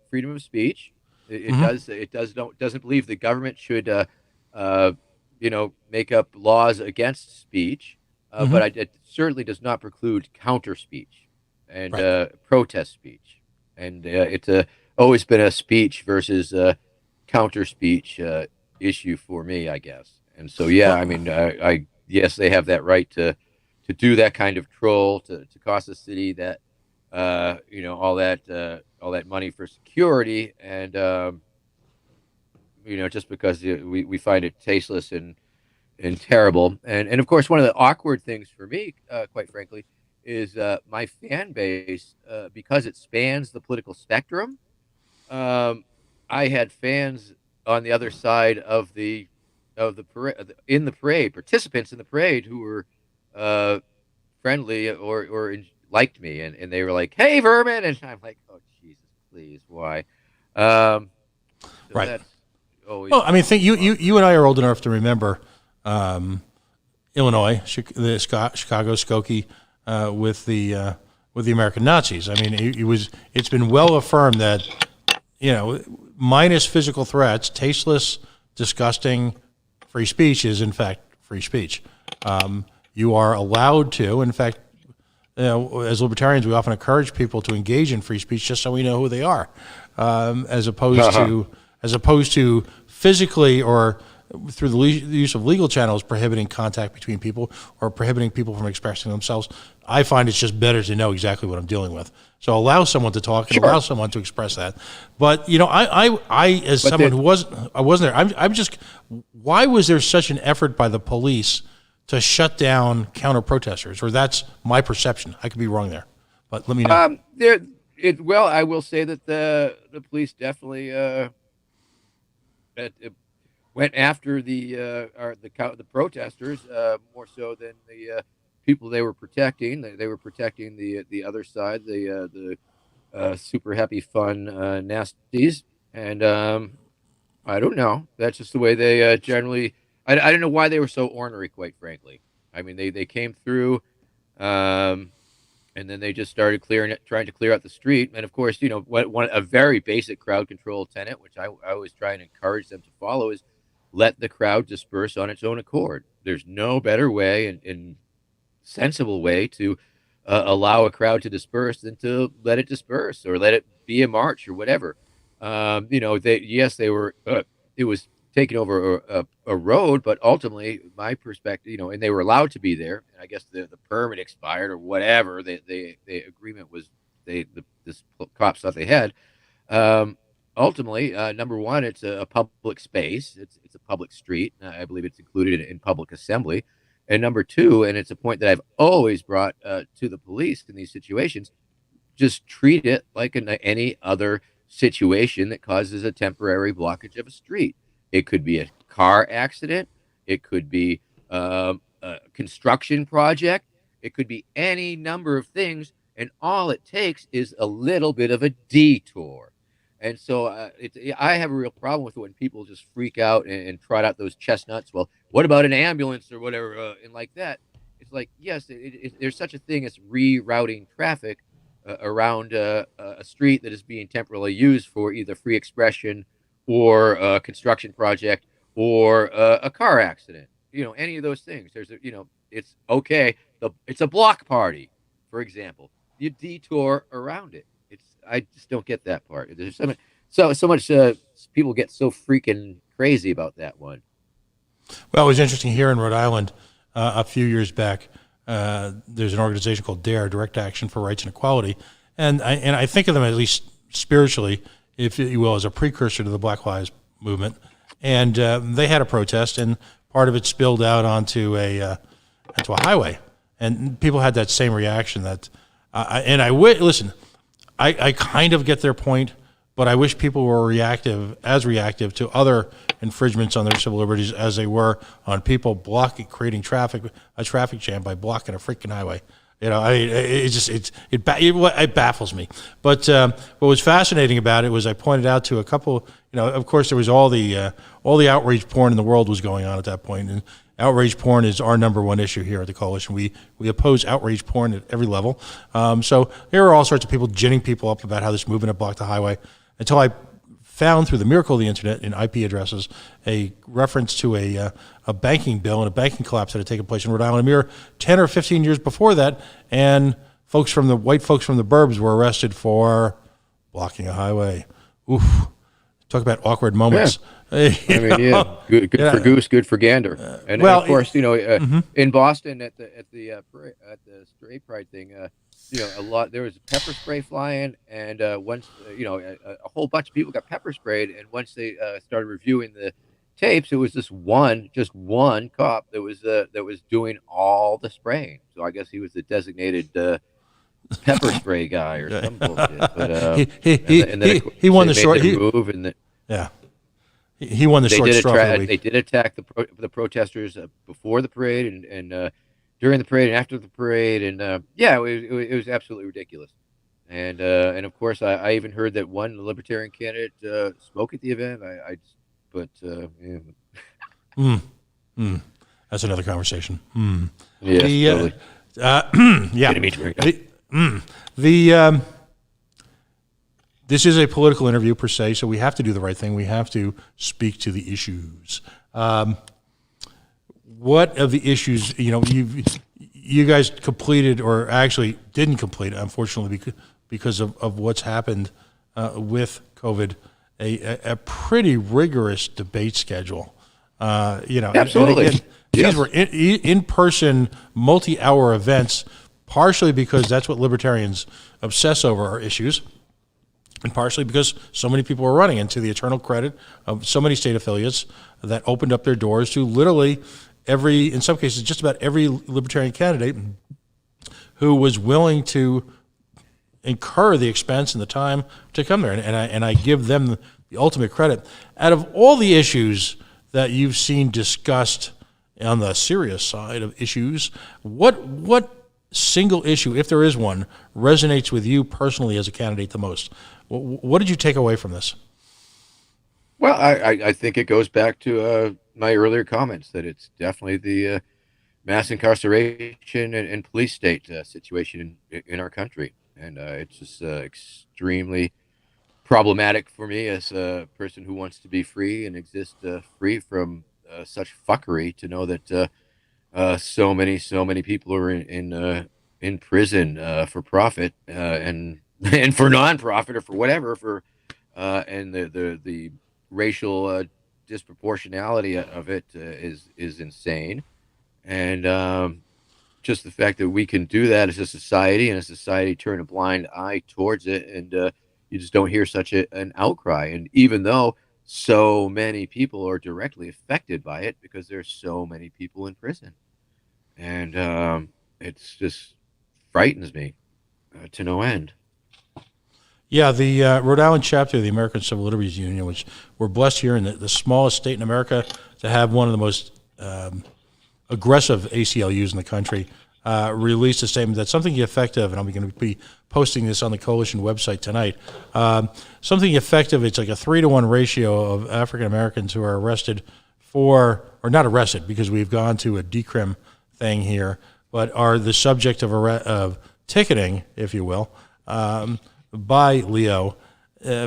freedom of speech. It mhm, does. Doesn't believe the government should, make up laws against speech. mhm, But it certainly does not preclude counter speech and right. protest speech. And it's always been a speech versus counter speech issue for me, I guess. And so, yeah, I Well, mean, yes, they have that right to do that kind of troll to cost the city that all that money for security, and just because we find it tasteless and terrible. And of course, one of the awkward things for me, quite frankly, is my fan base, because it spans the political spectrum. Um, I had fans on the other side of the parade, in the parade, participants in the parade who were uh, friendly or liked me, and they were like, "Hey, Vermin," and I'm like, "Oh, Jesus, please, why?" Um, so right. that's always Well, I mean, think awkward. you and I are old enough to remember Illinois, Chicago, Skokie, with the American Nazis. I mean, it's been well affirmed that minus physical threats, tasteless, disgusting, free speech is in fact free speech. You are allowed to, in fact, as libertarians, we often encourage people to engage in free speech just so we know who they are, as opposed to physically or through the use of legal channels prohibiting contact between people or prohibiting people from expressing themselves. I find it's just better to know exactly what I'm dealing with. So allow someone to talk and allow Sure, someone to express that. But I as but someone then who wasn't there. I'm just, why was there such an effort by the police to shut down counter protesters? Or that's my perception. I could be wrong there, but let me know. there it well, I will say that the police definitely went after the protesters more so than the people they were protecting. They were protecting the other side, the super happy fun nasties, and I don't know. That's just the way they generally. I don't know why they were so ornery, quite frankly. I mean, they came through, um, and then they just started trying to clear out the street. And of course, a very basic crowd control tenet, which I always try and encourage them to follow, is let the crowd disperse on its own accord. There's no better way and sensible way to allow a crowd to disperse than to let it disperse or let it be a march or whatever. They were. It was taking over a road, but ultimately, my perspective, and they were allowed to be there. And I guess the permit expired or whatever. The agreement was this cops thought they had. Um, Ultimately, number one, it's a public space. It's a public street. I believe it's included in public assembly. And number two, and it's a point that I've always brought to the police in these situations, just treat it like any other situation that causes a temporary blockage of a street. It could be a car accident. It could be a construction project. It could be any number of things. And all it takes is a little bit of a detour. And so I have a real problem with it when people just freak out and trot out those chestnuts. Well, what about an ambulance or whatever? And like that, it's like, yes, there's such a thing as rerouting traffic around a street that is being temporarily used for either free expression or a construction project or a car accident. Any of those things. It's okay. It's a block party, for example. You detour around it. I just don't get that part. There's so much. People get so freaking crazy about that one. Well, it was interesting here in Rhode Island a few years back. There's an organization called DARE, Direct Action for Rights and Equality, and I think of them at least spiritually, if you will, as a precursor to the Black Lives Movement. And they had a protest, and part of it spilled out onto a highway, and people had that same reaction. Listen. I kind of get their point, but I wish people were as reactive to other infringements on their civil liberties as they were on people creating a traffic jam by blocking a freaking highway. It baffles me. But what was fascinating about it was I pointed out to a couple. Of course, there was all the outrage porn in the world was going on at that point, and outrage porn is our number one issue here at the Coalition. We oppose outrage porn at every level. So there were all sorts of people ginning people up about how this movement had blocked the highway, until I found through the miracle of the internet in IP addresses a reference to a banking bill and a banking collapse that had taken place in Rhode Island a mere 10 or 15 years before that, and white folks from the burbs were arrested for blocking a highway. Oof. Talk about awkward moments. Yeah. Good for goose, good for gander. And of course, mm-hmm. in Boston at the Straight Pride thing, there was pepper spray flying, and once a whole bunch of people got pepper sprayed, and once they started reviewing the tapes, it was just one cop that was doing all the spraying. So I guess he was the designated pepper spray guy or some bullshit. But he won the short move, and he won the short straw. They did attack the protesters before the parade and during the parade and after the parade, and it was absolutely ridiculous. And of course, I even heard that one libertarian candidate spoke at the event. That's another conversation. Yeah, totally. This is a political interview per se, so we have to do the right thing. We have to speak to the issues. What of the issues, you guys completed, or actually didn't complete, unfortunately, because of what's happened with COVID, a pretty rigorous debate schedule. Absolutely. And again, these were in-person, multi-hour events, partially because that's what libertarians obsess over, are issues, and partially because so many people were running, and to the eternal credit of so many state affiliates that opened up their doors to literally in some cases, just about every libertarian candidate who was willing to incur the expense and the time to come there. And I give them the ultimate credit. Out of all the issues that you've seen discussed on the serious side of issues, what single issue, if there is one, resonates with you personally as a candidate the most? What did you take away from this? Well, I think it goes back to my earlier comments that it's definitely the mass incarceration and police state situation in our country. And it's just extremely problematic for me as a person who wants to be free and exist free from such fuckery, to know that so many people are in prison for profit and for non-profit or for whatever, and the racial disproportionality of it is insane. And just the fact that we can do that as a society, and a society turn a blind eye towards it, and you just don't hear such an outcry. And even though so many people are directly affected by it, because there's so many people in prison, and it's just frightens me to no end. Yeah, the Rhode Island chapter of the American Civil Liberties Union, which we're blessed here in the smallest state in America to have one of the most aggressive ACLUs in the country, released a statement that something effective, and I'm going to be posting this on the coalition website tonight, something effective, it's like a 3-to-1 ratio of African Americans who are arrested or not arrested because we've gone to a decrim thing here, but are the subject of ticketing, if you will, by Leo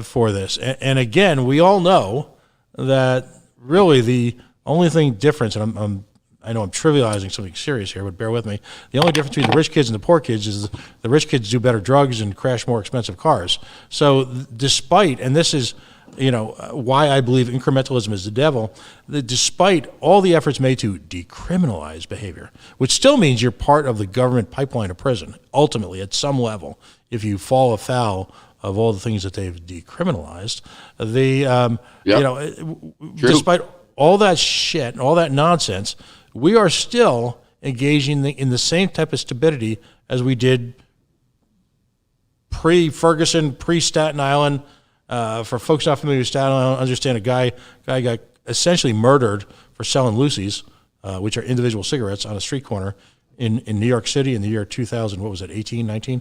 for this. And again, we all know that really the only thing difference, and I know I'm trivializing something serious here, but bear with me. The only difference between the rich kids and the poor kids is the rich kids do better drugs and crash more expensive cars. So despite, and this is why I believe incrementalism is the devil, despite all the efforts made to decriminalize behavior, which still means you're part of the government pipeline of prison, ultimately, at some level, if you fall afoul of all the things that they've decriminalized, despite all that shit and all that nonsense, we are still engaging in the same type of stupidity as we did pre-Ferguson, pre-Staten Island. For folks not familiar with Staten Island, understand a guy got essentially murdered for selling Lucy's, which are individual cigarettes, on a street corner in New York City in the year 2000. What was it, 18, 19?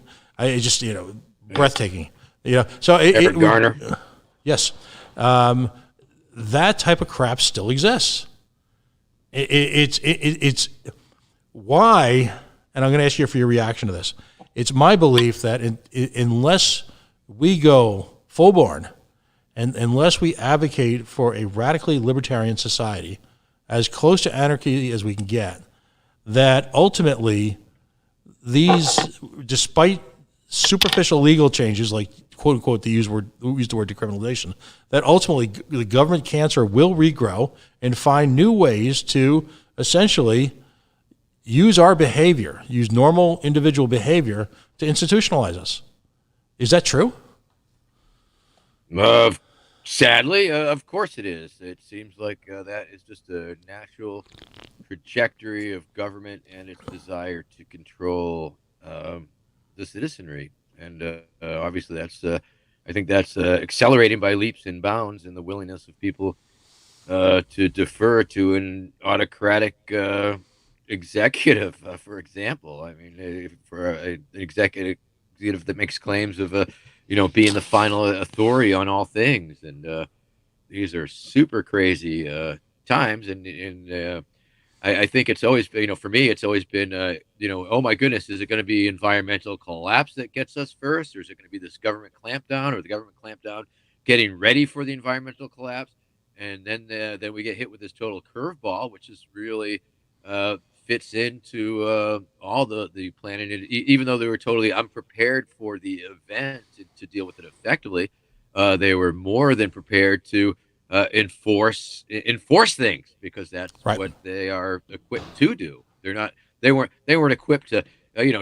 Breathtaking. So Edward Garner. Yes. That type of crap still exists. It's why, and I'm going to ask you for your reaction to this. It's my belief that unless we go full-born, and unless we advocate for a radically libertarian society, as close to anarchy as we can get, that ultimately these, despite superficial legal changes, like quote unquote, they use the word decriminalization, that ultimately the government cancer will regrow and find new ways to essentially use our behavior, use normal individual behavior to institutionalize us. Is that true? Sadly, of course it is. It seems like that is just a natural trajectory of government and its desire to control the citizenry. And obviously I think that's accelerating by leaps and bounds in the willingness of people to defer to an autocratic executive, for example. I mean, for an executive that makes claims of being the final authority on all things. And these are super crazy times. And I think it's always, for me, it's always been, oh my goodness, is it going to be environmental collapse that gets us first? Or is it going to be this government clampdown, or the government clampdown getting ready for the environmental collapse? And then we get hit with this total curveball, which is really fits into all the planning. Even though they were totally unprepared for the event to deal with it effectively, they were more than prepared to enforce things, because that's right. What they are equipped to do. They weren't equipped to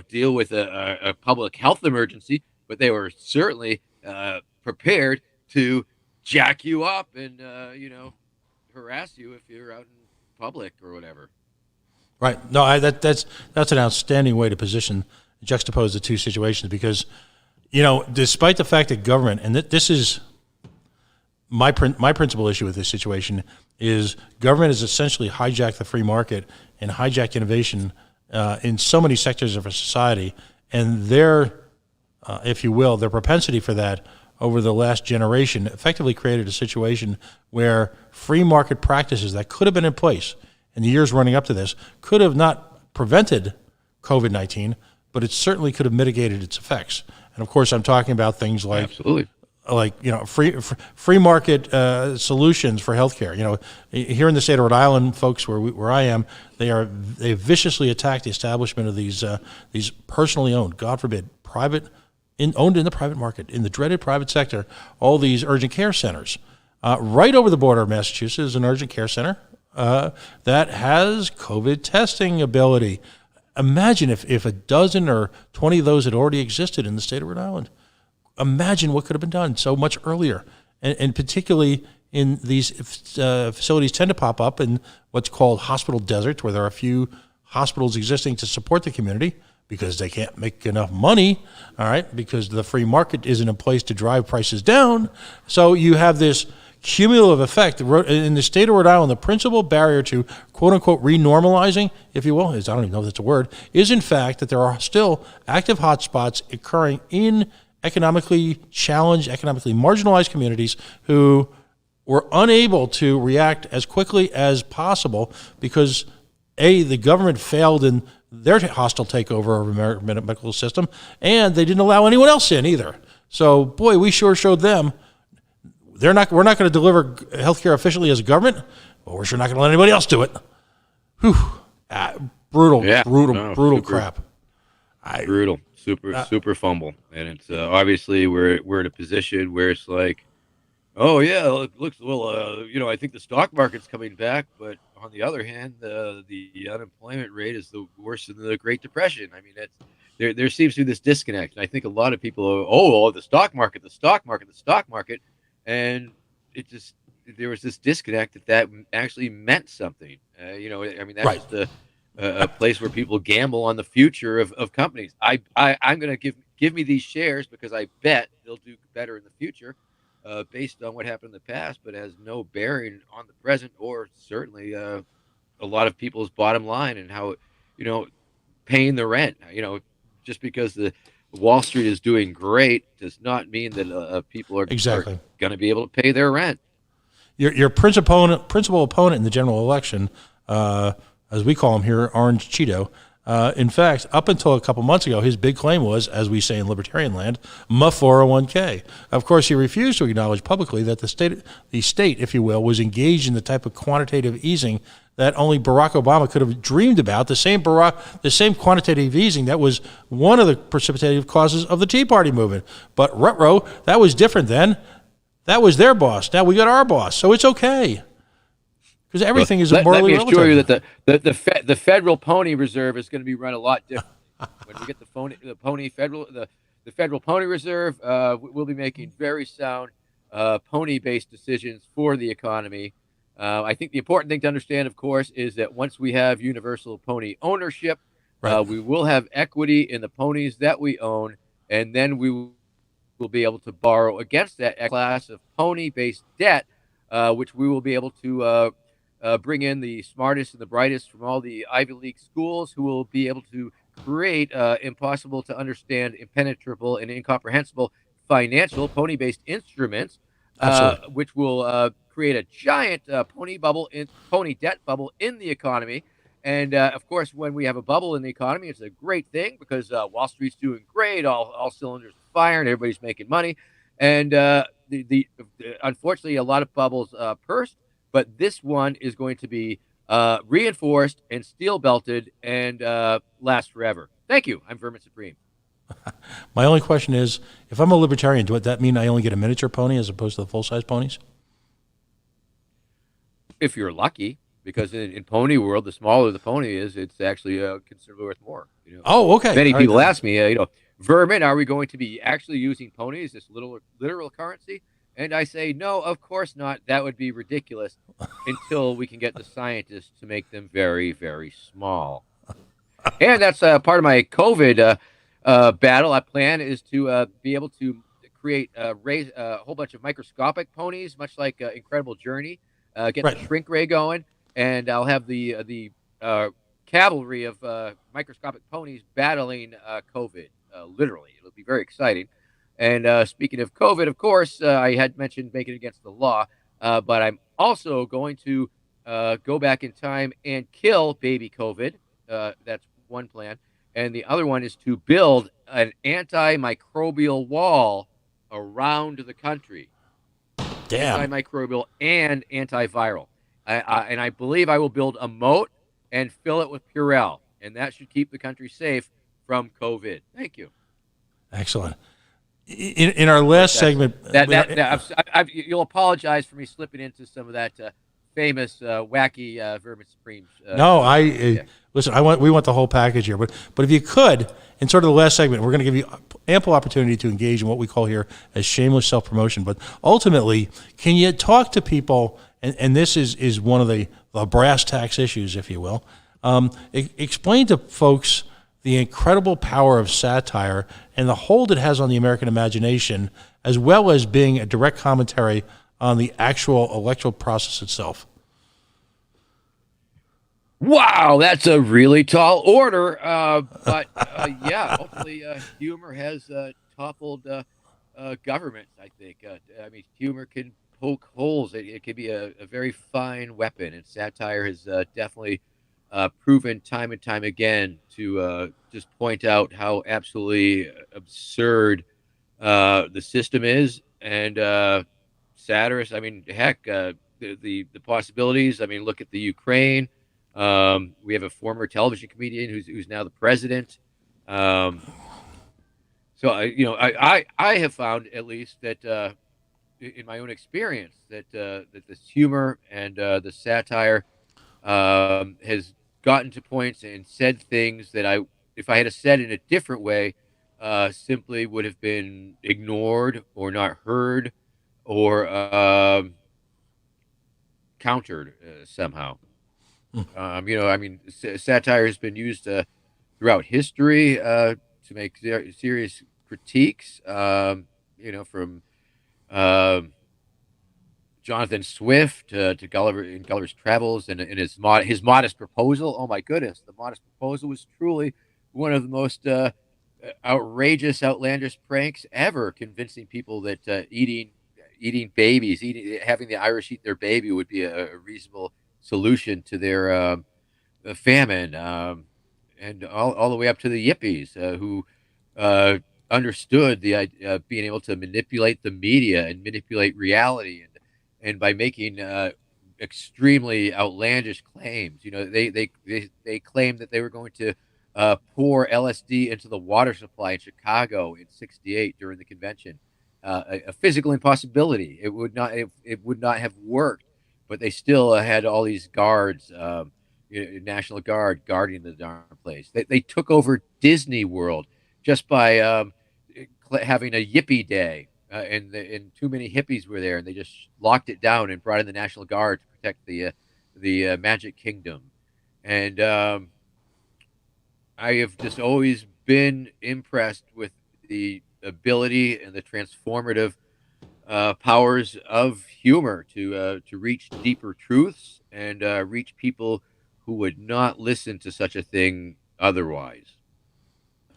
deal with a public health emergency, but they were certainly prepared to jack you up and harass you if you're out in public or whatever. Right. No, that's an outstanding way to juxtapose the two situations, because despite the fact that government, and this is my principal issue with this situation, is government has essentially hijacked the free market and hijacked innovation in so many sectors of our society, and their, if you will, their propensity for that over the last generation effectively created a situation where free market practices that could have been in place in the years running up to this could have not prevented COVID-19, but it certainly could have mitigated its effects. And of course, I'm talking about things like absolutely, free market solutions for healthcare. Here in the state of Rhode Island, folks, where I am, they viciously attacked the establishment of these personally owned, God forbid, owned in the private market, in the dreaded private sector, all these urgent care centers. Right over the border of Massachusetts is an urgent care center that has COVID testing ability. Imagine if a dozen or 20 of those had already existed in the state of Rhode Island. Imagine what could have been done so much earlier. And particularly in these facilities tend to pop up in what's called hospital deserts, where there are a few hospitals existing to support the community, because they can't make enough money, all right, because the free market isn't in place to drive prices down. So you have this cumulative effect. In the state of Rhode Island, the principal barrier to quote-unquote renormalizing, if you will, I don't even know if that's a word, is in fact that there are still active hotspots occurring in economically challenged, economically marginalized communities who were unable to react as quickly as possible because, A, the government failed in their hostile takeover of American medical system, and they didn't allow anyone else in either. So, boy, we sure showed them we're not going to deliver healthcare efficiently as a government, but we're sure not going to let anybody else do it. Whew. Brutal crap. Brutal. Super fumble. And it's obviously we're in a position where it's like, oh yeah, it looks well. I think the stock market's coming back, but on the other hand, the unemployment rate is the worst in the Great Depression. I mean, there seems to be this disconnect, and I think a lot of people are, the stock market, and there was this disconnect that actually meant something. I mean, that's right. just a place where people gamble on the future of companies. I'm going to give me these shares because I bet they'll do better in the future. Based on what happened in the past, but has no bearing on the present or certainly a lot of people's bottom line and how, paying the rent. Just because the Wall Street is doing great does not mean that people are going to be able to pay their rent. Your principal opponent in the general election, as we call him here, Orange Cheeto. In fact, up until a couple months ago, his big claim was, as we say in libertarian land, my 401k. Of course, he refused to acknowledge publicly that the state, if you will, was engaged in the type of quantitative easing that only Barack Obama could have dreamed about, the same quantitative easing that was one of the precipitative causes of the Tea Party movement. But ruh-roh, that was different then. That was their boss. Now we got our boss, so it's okay. Because everything is morally relative. Let me assure you that the Federal Pony Reserve is going to be run a lot different. When we get the Federal Pony Reserve, we'll be making very sound pony-based decisions for the economy. I think the important thing to understand, of course, is that once we have universal pony ownership, right, we will have equity in the ponies that we own, and then we will be able to borrow against that class of pony-based debt, which we will be able to bring in the smartest and the brightest from all the Ivy League schools who will be able to create impossible to understand, impenetrable, and incomprehensible financial pony-based instruments, which will create a giant pony debt bubble in the economy. And of course, when we have a bubble in the economy, it's a great thing because Wall Street's doing great, all cylinders are firing, everybody's making money, and unfortunately, a lot of bubbles burst. But this one is going to be reinforced and steel belted and last forever. Thank you. I'm Vermin Supreme. My only question is, if I'm a libertarian, does that mean I only get a miniature pony as opposed to the full-size ponies? If you're lucky, because in pony world, the smaller the pony is, it's actually considerably worth more. Oh, okay. Many people ask me, Vermin, are we going to be actually using ponies, this literal currency? And I say, no, of course not. That would be ridiculous until we can get the scientists to make them very, very small. And that's part of my COVID battle. Our plan is to be able to create raise a whole bunch of microscopic ponies, much like Incredible Journey, get the shrink ray going, and I'll have the cavalry of microscopic ponies battling COVID. Literally, it'll be very exciting. And speaking of COVID, of course, I had mentioned making it against the law, but I'm also going to go back in time and kill baby COVID. That's one plan. And the other one is to build an antimicrobial wall around the country. Damn. Antimicrobial and antiviral. And I believe I will build a moat and fill it with Purell. And that should keep the country safe from COVID. Thank you. Excellent. In our last segment, you'll apologize for me slipping into some of that famous wacky Vermin Supreme. Listen. We want the whole package here, but if you could, in sort of the last segment, we're going to give you ample opportunity to engage in what we call here as shameless self-promotion. But ultimately, can you talk to people? And this is one of the brass tacks issues, if you will. Explain to folks the incredible power of satire and the hold it has on the American imagination, as well as being a direct commentary on the actual electoral process itself. Wow, that's a really tall order. But yeah, ultimately, humor has toppled governments. I think. I mean, humor can poke holes. It can be a very fine weapon, and satire has definitely proven time and time again to just point out how absolutely absurd the system is, and satirists. I mean, heck, the possibilities. I mean, look at the Ukraine. We have a former television comedian who's now the president. Um, so I have found at least that in my own experience that this humor and the satire has gotten to points and said things that if I had said in a different way, simply would have been ignored or not heard or countered somehow. I mean, satire has been used throughout history to make serious critiques. From um Jonathan Swift to Gulliver in Gulliver's Travels and in his modest proposal. Oh my goodness, the modest proposal was truly one of the most outrageous, outlandish pranks ever, convincing people that eating babies, having the Irish eat their baby would be a reasonable solution to their famine, and all the way up to the Yippies, who uh, understood the idea of being able to manipulate the media and manipulate reality, and by making extremely outlandish claims. They claimed that they were going to pour LSD into the water supply in Chicago in '68 during the convention. A physical impossibility. It would not have worked, but they still had all these guards. National Guard guarding the darn place. They took over Disney World just by having a Yippee Day, and too many hippies were there, and they just locked it down and brought in the National Guard to protect the Magic Kingdom. And I have just always been impressed with the ability and the transformative powers of humor to reach deeper truths and reach people who would not listen to such a thing otherwise.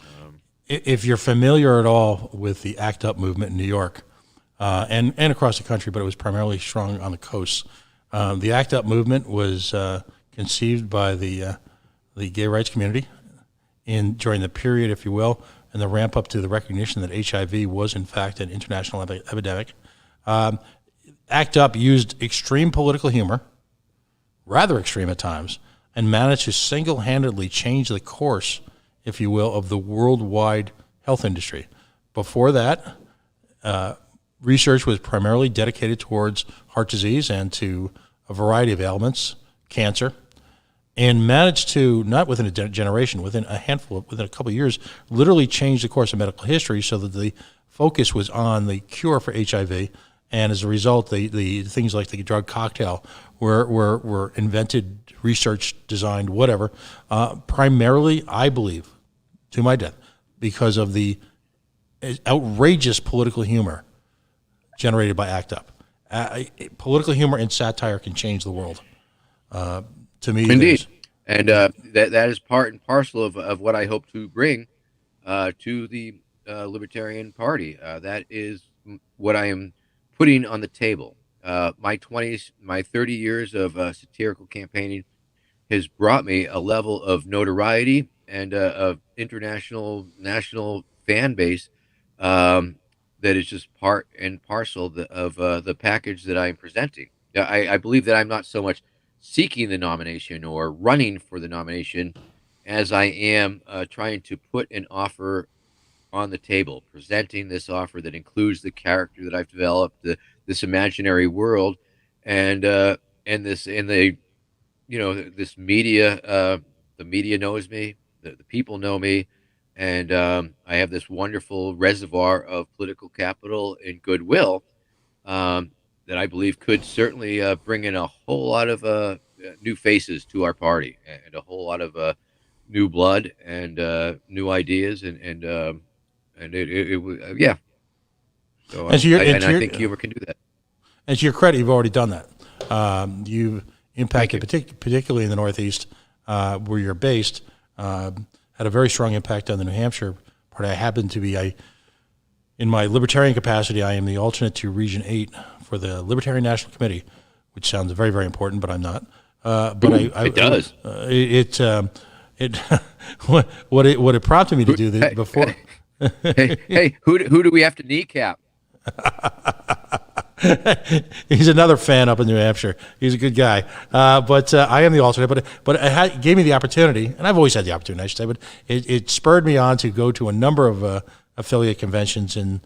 Um, If you're familiar at all with the ACT UP movement in New York and across the country, but it was primarily strong on the coast, the ACT UP movement was conceived by the gay rights community during the period, if you will, and the ramp up to the recognition that HIV was in fact an international epidemic. Um, ACT UP used extreme political humor, rather extreme at times, and managed to single-handedly change the course, if you will, of the worldwide health industry. Before that, research was primarily dedicated towards heart disease and to a variety of ailments, cancer, and managed to, not within a generation, within a couple of years, literally change the course of medical history so that the focus was on the cure for HIV. And as a result, the things like the drug cocktail were invented, researched, designed, whatever, primarily, I believe, to my death, because of the outrageous political humor generated by ACT UP. Political humor and satire can change the world. To me, Indeed, and that is part and parcel of what I hope to bring to the Libertarian Party. That is what I am putting on the table. My 20s, my 30 years of satirical campaigning has brought me a level of notoriety and of international, national fan base um, that is just part and parcel of the package that I'm presenting. I believe that I'm not so much seeking the nomination or running for the nomination as I am trying to put an offer on the table, presenting this offer that includes the character that I've developed, this imaginary world, and the this media. The media knows me, the people know me, and I have this wonderful reservoir of political capital and goodwill um, that I believe could certainly bring in a whole lot of new faces to our party and a whole lot of new blood and new ideas, and yeah. So And to your and I think humor can do that. and to your credit, you've already done that. You've Thank impacted, you. particularly in the Northeast, where you're based, had a very strong impact on the New Hampshire part. I happen to be, in my libertarian capacity, I am the alternate to Region 8 for the Libertarian National Committee, which sounds very, very important, but I'm not. But It does. it what it prompted me to do Hey, before. hey, who do we have to kneecap? He's another fan up in New Hampshire. He's a good guy. But I am the alternate. But it gave me the opportunity, and I've always had the opportunity, I should say. But it spurred me on to go to a number of affiliate conventions in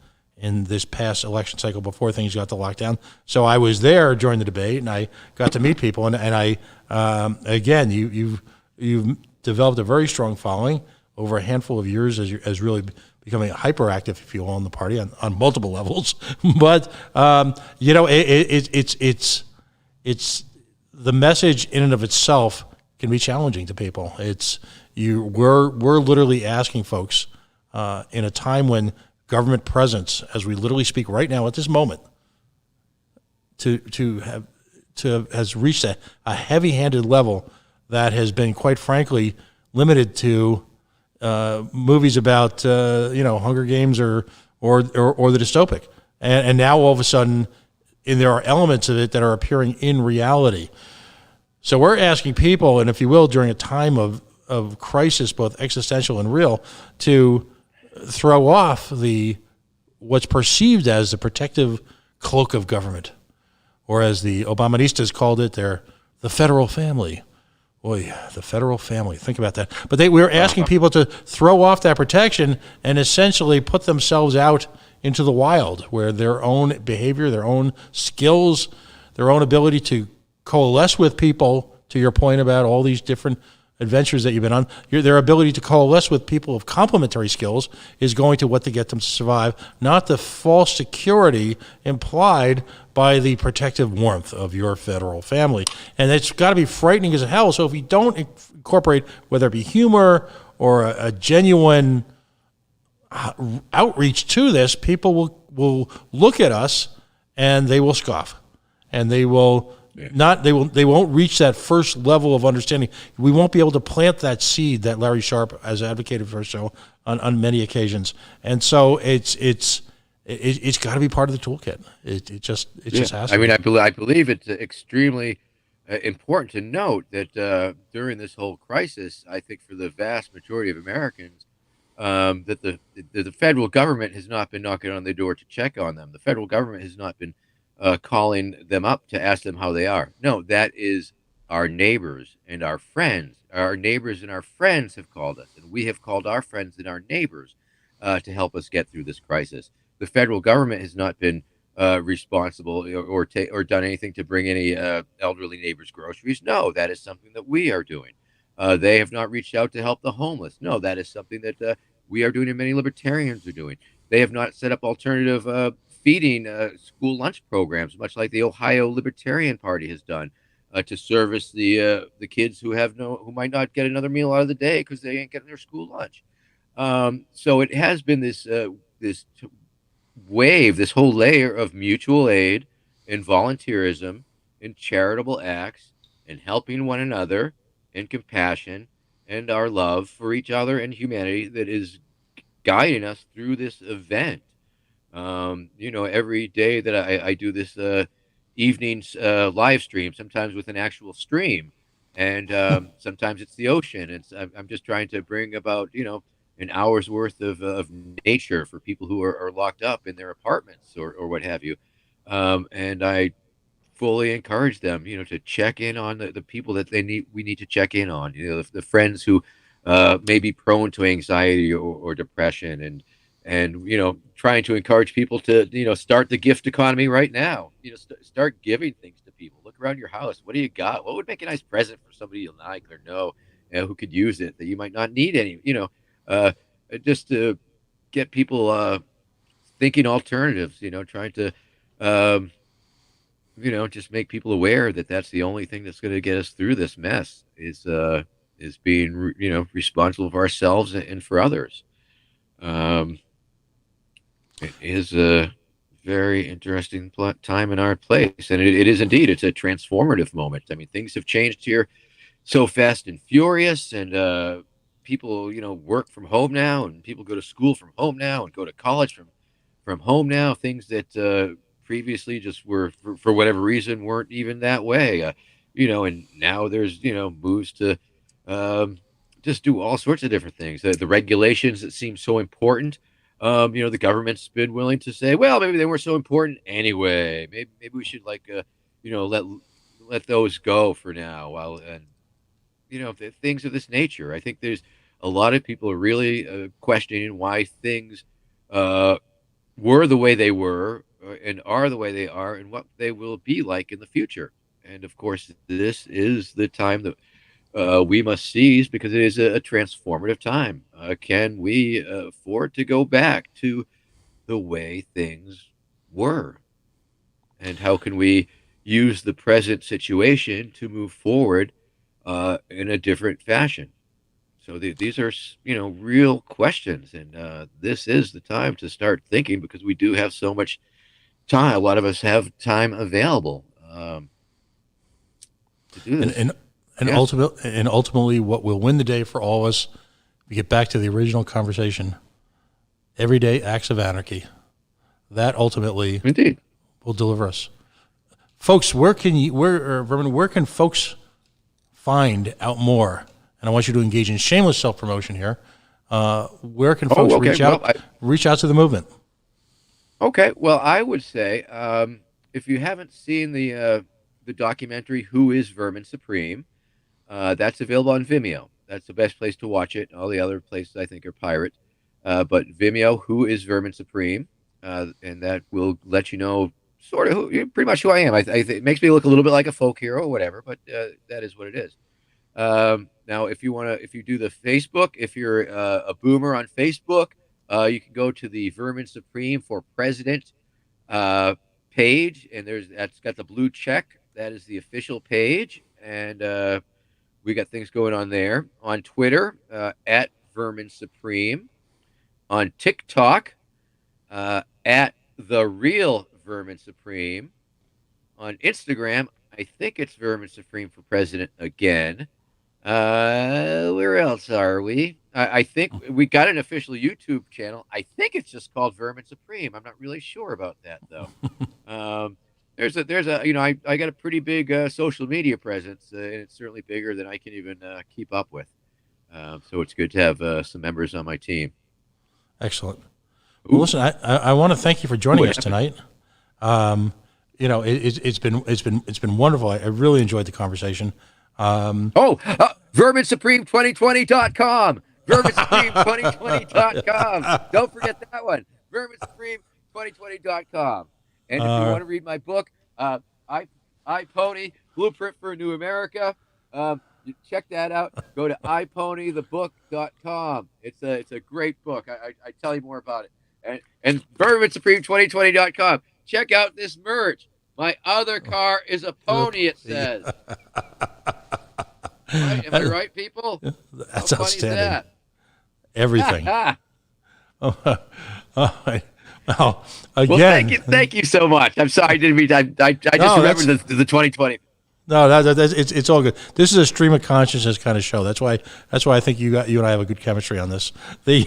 this past election cycle before things got to lockdown. So I was there during the debate, and I got to meet people. And I again, you've developed a very strong following over a handful of years as really becoming hyperactive, if you will, in the party on multiple levels. But it's the message in and of itself can be challenging to people. We're literally asking folks in a time when government presence, as we literally speak right now at this moment, has reached a heavy-handed level that has been, quite frankly, limited to movies about Hunger Games or the dystopic, and now all of a sudden, and there are elements of it that are appearing in reality. So we're asking people, and if you will, during a time of crisis, both existential and real, to throw off what's perceived as the protective cloak of government, or as the Obaministas called it, the federal family. Boy, the federal family. Think about that. But we were asking people to throw off that protection and essentially put themselves out into the wild, where their own behavior, their own skills, their own ability to coalesce with people, to your point about all these different adventures that you've been on, their ability to coalesce with people of complementary skills is going to what to get them to survive, not the false security implied by the protective warmth of your federal family. And it's got to be frightening as hell. So if you don't incorporate, whether it be humor or a genuine outreach to this, people will look at us and they will scoff, and they will they won't reach that first level of understanding. We won't be able to plant that seed that Larry Sharp has advocated for so on many occasions. And so it's got to be part of the toolkit. It just has to. I mean, I believe it's extremely important to note that during this whole crisis, I think for the vast majority of Americans, that the federal government has not been knocking on their door to check on them. The federal government has not been calling them up to ask them how they are. No, that is our neighbors and our friends. Our neighbors and our friends have called us, and we have called our friends and our neighbors to help us get through this crisis. The federal government has not been responsible or done anything to bring any elderly neighbors groceries. No, that is something that we are doing. They have not reached out to help the homeless. No, that is something that we are doing and many libertarians are doing. They have not set up alternative feeding school lunch programs, much like the Ohio Libertarian Party has done, to service the kids who might not get another meal out of the day because they ain't getting their school lunch. So it has been this wave, this whole layer of mutual aid and volunteerism and charitable acts and helping one another and compassion and our love for each other and humanity that is guiding us through this event. Every day that I do this evening live stream, sometimes with an actual stream, and sometimes it's the ocean. I'm just trying to bring about, an hour's worth of nature for people who are locked up in their apartments or what have you. And I fully encourage them, to check in on the people that we need to check in on, the friends who may be prone to anxiety or depression, and trying to encourage people to start the gift economy right now. Start giving things to people. Look around your house. What do you got? What would make a nice present for somebody you like or know, who could use it, that you might not need any, uh just to get people thinking alternatives, trying to um just make people aware that that's the only thing that's going to get us through this mess, is is being responsible for ourselves and for others. Um, it is a very interesting time in our place, and it is indeed. It's a transformative moment. I mean, things have changed here so fast and furious, and people work from home now, and people go to school from home now, and go to college from home now. Things that previously just were for whatever reason weren't even that way. And now there's moves to um, just do all sorts of different things. The regulations that seem so important. The government's been willing to say, well, maybe they weren't so important anyway. Maybe we should let those go for now. While and things of this nature. I think there's a lot of people are really questioning why things were the way they were and are the way they are, and what they will be like in the future. And of course, this is the time that we must seize, because it is a transformative time. Can we afford to go back to the way things were? And how can we use the present situation to move forward in a different fashion? So these are, real questions, and this is the time to start thinking, because we do have so much time. A lot of us have time available to do this. And ultimately, what will win the day for all of us, we get back to the original conversation, everyday acts of anarchy. That ultimately Indeed will deliver us. Folks, where can folks find out more? And I want you to engage in shameless self-promotion here. Where can folks reach out? Reach out to the movement. Okay. Well, I would say if you haven't seen the documentary "Who is Vermin Supreme," that's available on Vimeo. That's the best place to watch it. All the other places I think are pirate. But Vimeo, "Who is Vermin Supreme," and that will let you know sort of pretty much who I am. It makes me look a little bit like a folk hero or whatever, but that is what it is. Now, if you do the Facebook, if you're a boomer on Facebook, you can go to the Vermin Supreme for President page, and that's got the blue check. That is the official page, and we got things going on there. On Twitter, at Vermin Supreme. On TikTok, at The Real Vermin Supreme. On Instagram, I think it's Vermin Supreme for President again. Where else are we? I think we got an official YouTube channel. I think it's just called Vermin Supreme. I'm not really sure about that though. There's a I got a pretty big social media presence, and it's certainly bigger than I can even keep up with. So it's good to have some members on my team. Excellent. Well, listen, I want to thank you for joining us tonight. It's been wonderful. I really enjoyed the conversation. VerminSupreme2020.com. VerminSupreme2020.com. Don't forget that one. VerminSupreme2020.com. And if you want to read my book, iPony, Blueprint for a New America, check that out. Go to iPonythebook.com. It's a great book. I tell you more about it. And VerminSupreme2020.com. Check out this merch. My other car is a pony, it says. Right? Am I right, people? That's outstanding. That? Everything. Well, again. Well, thank you so much. I'm sorry, I didn't mean. I just remembered the 2020. No, it's all good. This is a stream of consciousness kind of show. That's why I think you and I have a good chemistry on this. We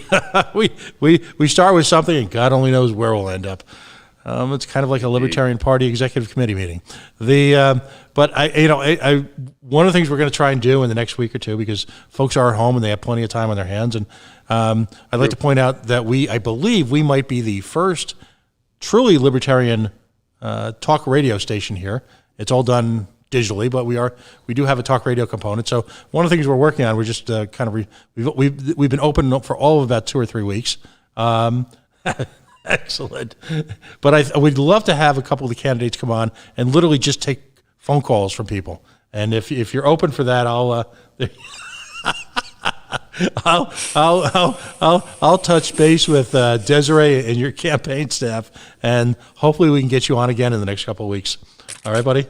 start with something, and God only knows where we'll end up. It's kind of like a Libertarian Party executive committee meeting. But I one of the things we're going to try and do in the next week or two, because folks are at home and they have plenty of time on their hands, and I'd like to point out that I believe we might be the first truly libertarian talk radio station here. It's all done digitally, but we do have a talk radio component. So one of the things we're working on, we're just we've been open for all of about 2 or 3 weeks. Excellent. But we'd love to have a couple of the candidates come on and literally just take phone calls from people. And if you're open for that, I'll touch base with Desiree and your campaign staff, and hopefully we can get you on again in the next couple of weeks. All right, buddy?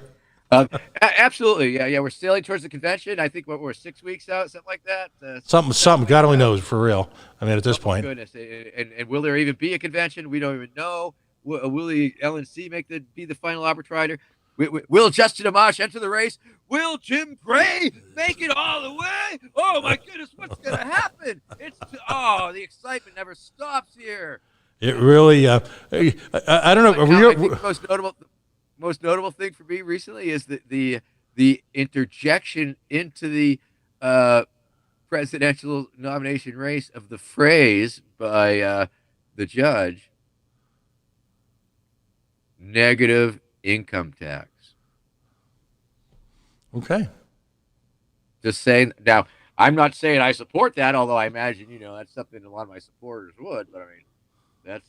Absolutely. Yeah, yeah. We're sailing towards the convention. I think we're 6 weeks out, something like that. Something. Like God only that. knows for real. I mean, at this Oh point, goodness! And will there even be a convention? We don't even know. Will the LNC be the final arbitrator? Will Justin Amash enter the race? Will Jim Gray make it all the way? Oh my goodness, what's gonna happen? The excitement never stops here. it really. I don't know. Now, I think the most notable thing for me recently is the interjection into the uh, presidential nomination race of the phrase by the judge, negative income tax. Okay. Just saying. Now, I'm not saying I support that, although I imagine that's something a lot of my supporters would. But I mean, that's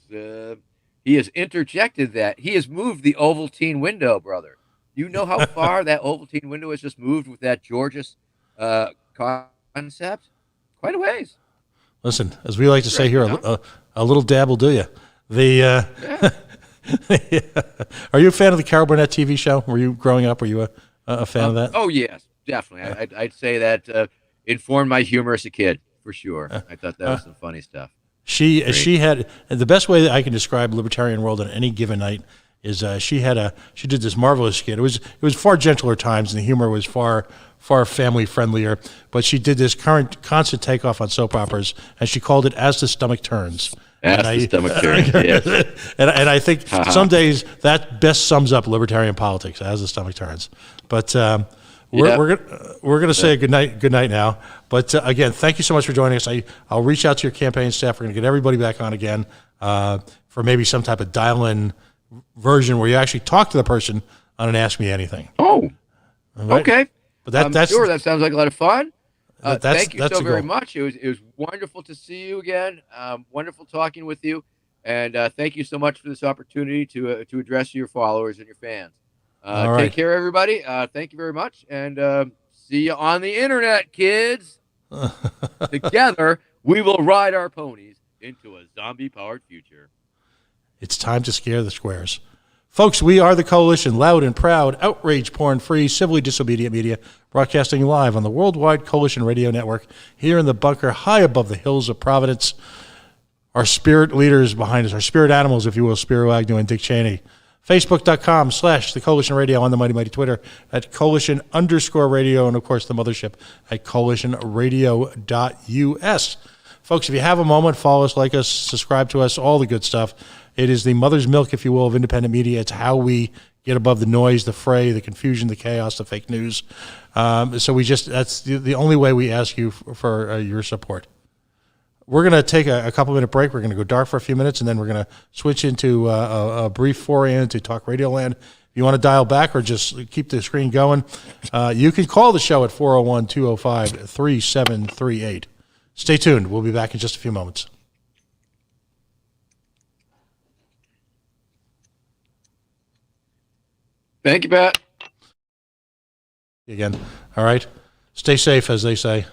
he has interjected that. He has moved the Ovaltine window, brother. You know how far that Ovaltine window has just moved with that Georges concept? Quite a ways. Listen, as we like to say here, a little dab will do you. Yeah. Are you a fan of the Carol Burnett TV show? Were you growing up? Were you a fan of that? Oh yes, definitely. I'd say that informed my humor as a kid for sure. I thought that was some funny stuff. She had the best way that I can describe Libertarian World on any given night is she did this marvelous skit. It was far gentler times and the humor was far family friendlier. But she did this constant takeoff on soap operas and she called it "As the Stomach Turns." As the stomach turns. Yes. and I think some days that best sums up libertarian politics as the stomach turns. But we're gonna say good night now. But again, thank you so much for joining us. I'll reach out to your campaign staff. We're gonna get everybody back on again for maybe some type of dial-in version where you actually talk to the person on an Ask Me Anything. Oh, right? Okay. But that's sure. That sounds like a lot of fun. That's thank you so very goal. much. It was wonderful to see you again. Wonderful talking with you, and thank you so much for this opportunity to address your followers and your fans. All right. Take care, everybody. Thank you very much, and see you on the internet, kids. Together, we will ride our ponies into a zombie-powered future. It's time to scare the squares. Folks, we are the Coalition, loud and proud, outrage porn-free, civilly disobedient media, broadcasting live on the Worldwide Coalition Radio Network here in the bunker high above the hills of Providence. Our spirit leaders behind us, our spirit animals, if you will, Spiro Agnew and Dick Cheney. Facebook.com/The Coalition Radio on the mighty Twitter at Coalition_radio, and of course the mothership at CoalitionRadio.us. Folks, if you have a moment, follow us, like us, subscribe to us, all the good stuff. It is the mother's milk, if you will, of independent media. It's how we get above the noise, the fray, the confusion, the chaos, the fake news. So that's the only way we ask you for your support. We're going to take a couple-minute break. We're going to go dark for a few minutes, and then we're going to switch into a brief foray into Talk Radio Land. If you want to dial back or just keep the screen going, you can call the show at 401-205-3738. Stay tuned. We'll be back in just a few moments. Thank you, Pat. Again. All right. Stay safe, as they say.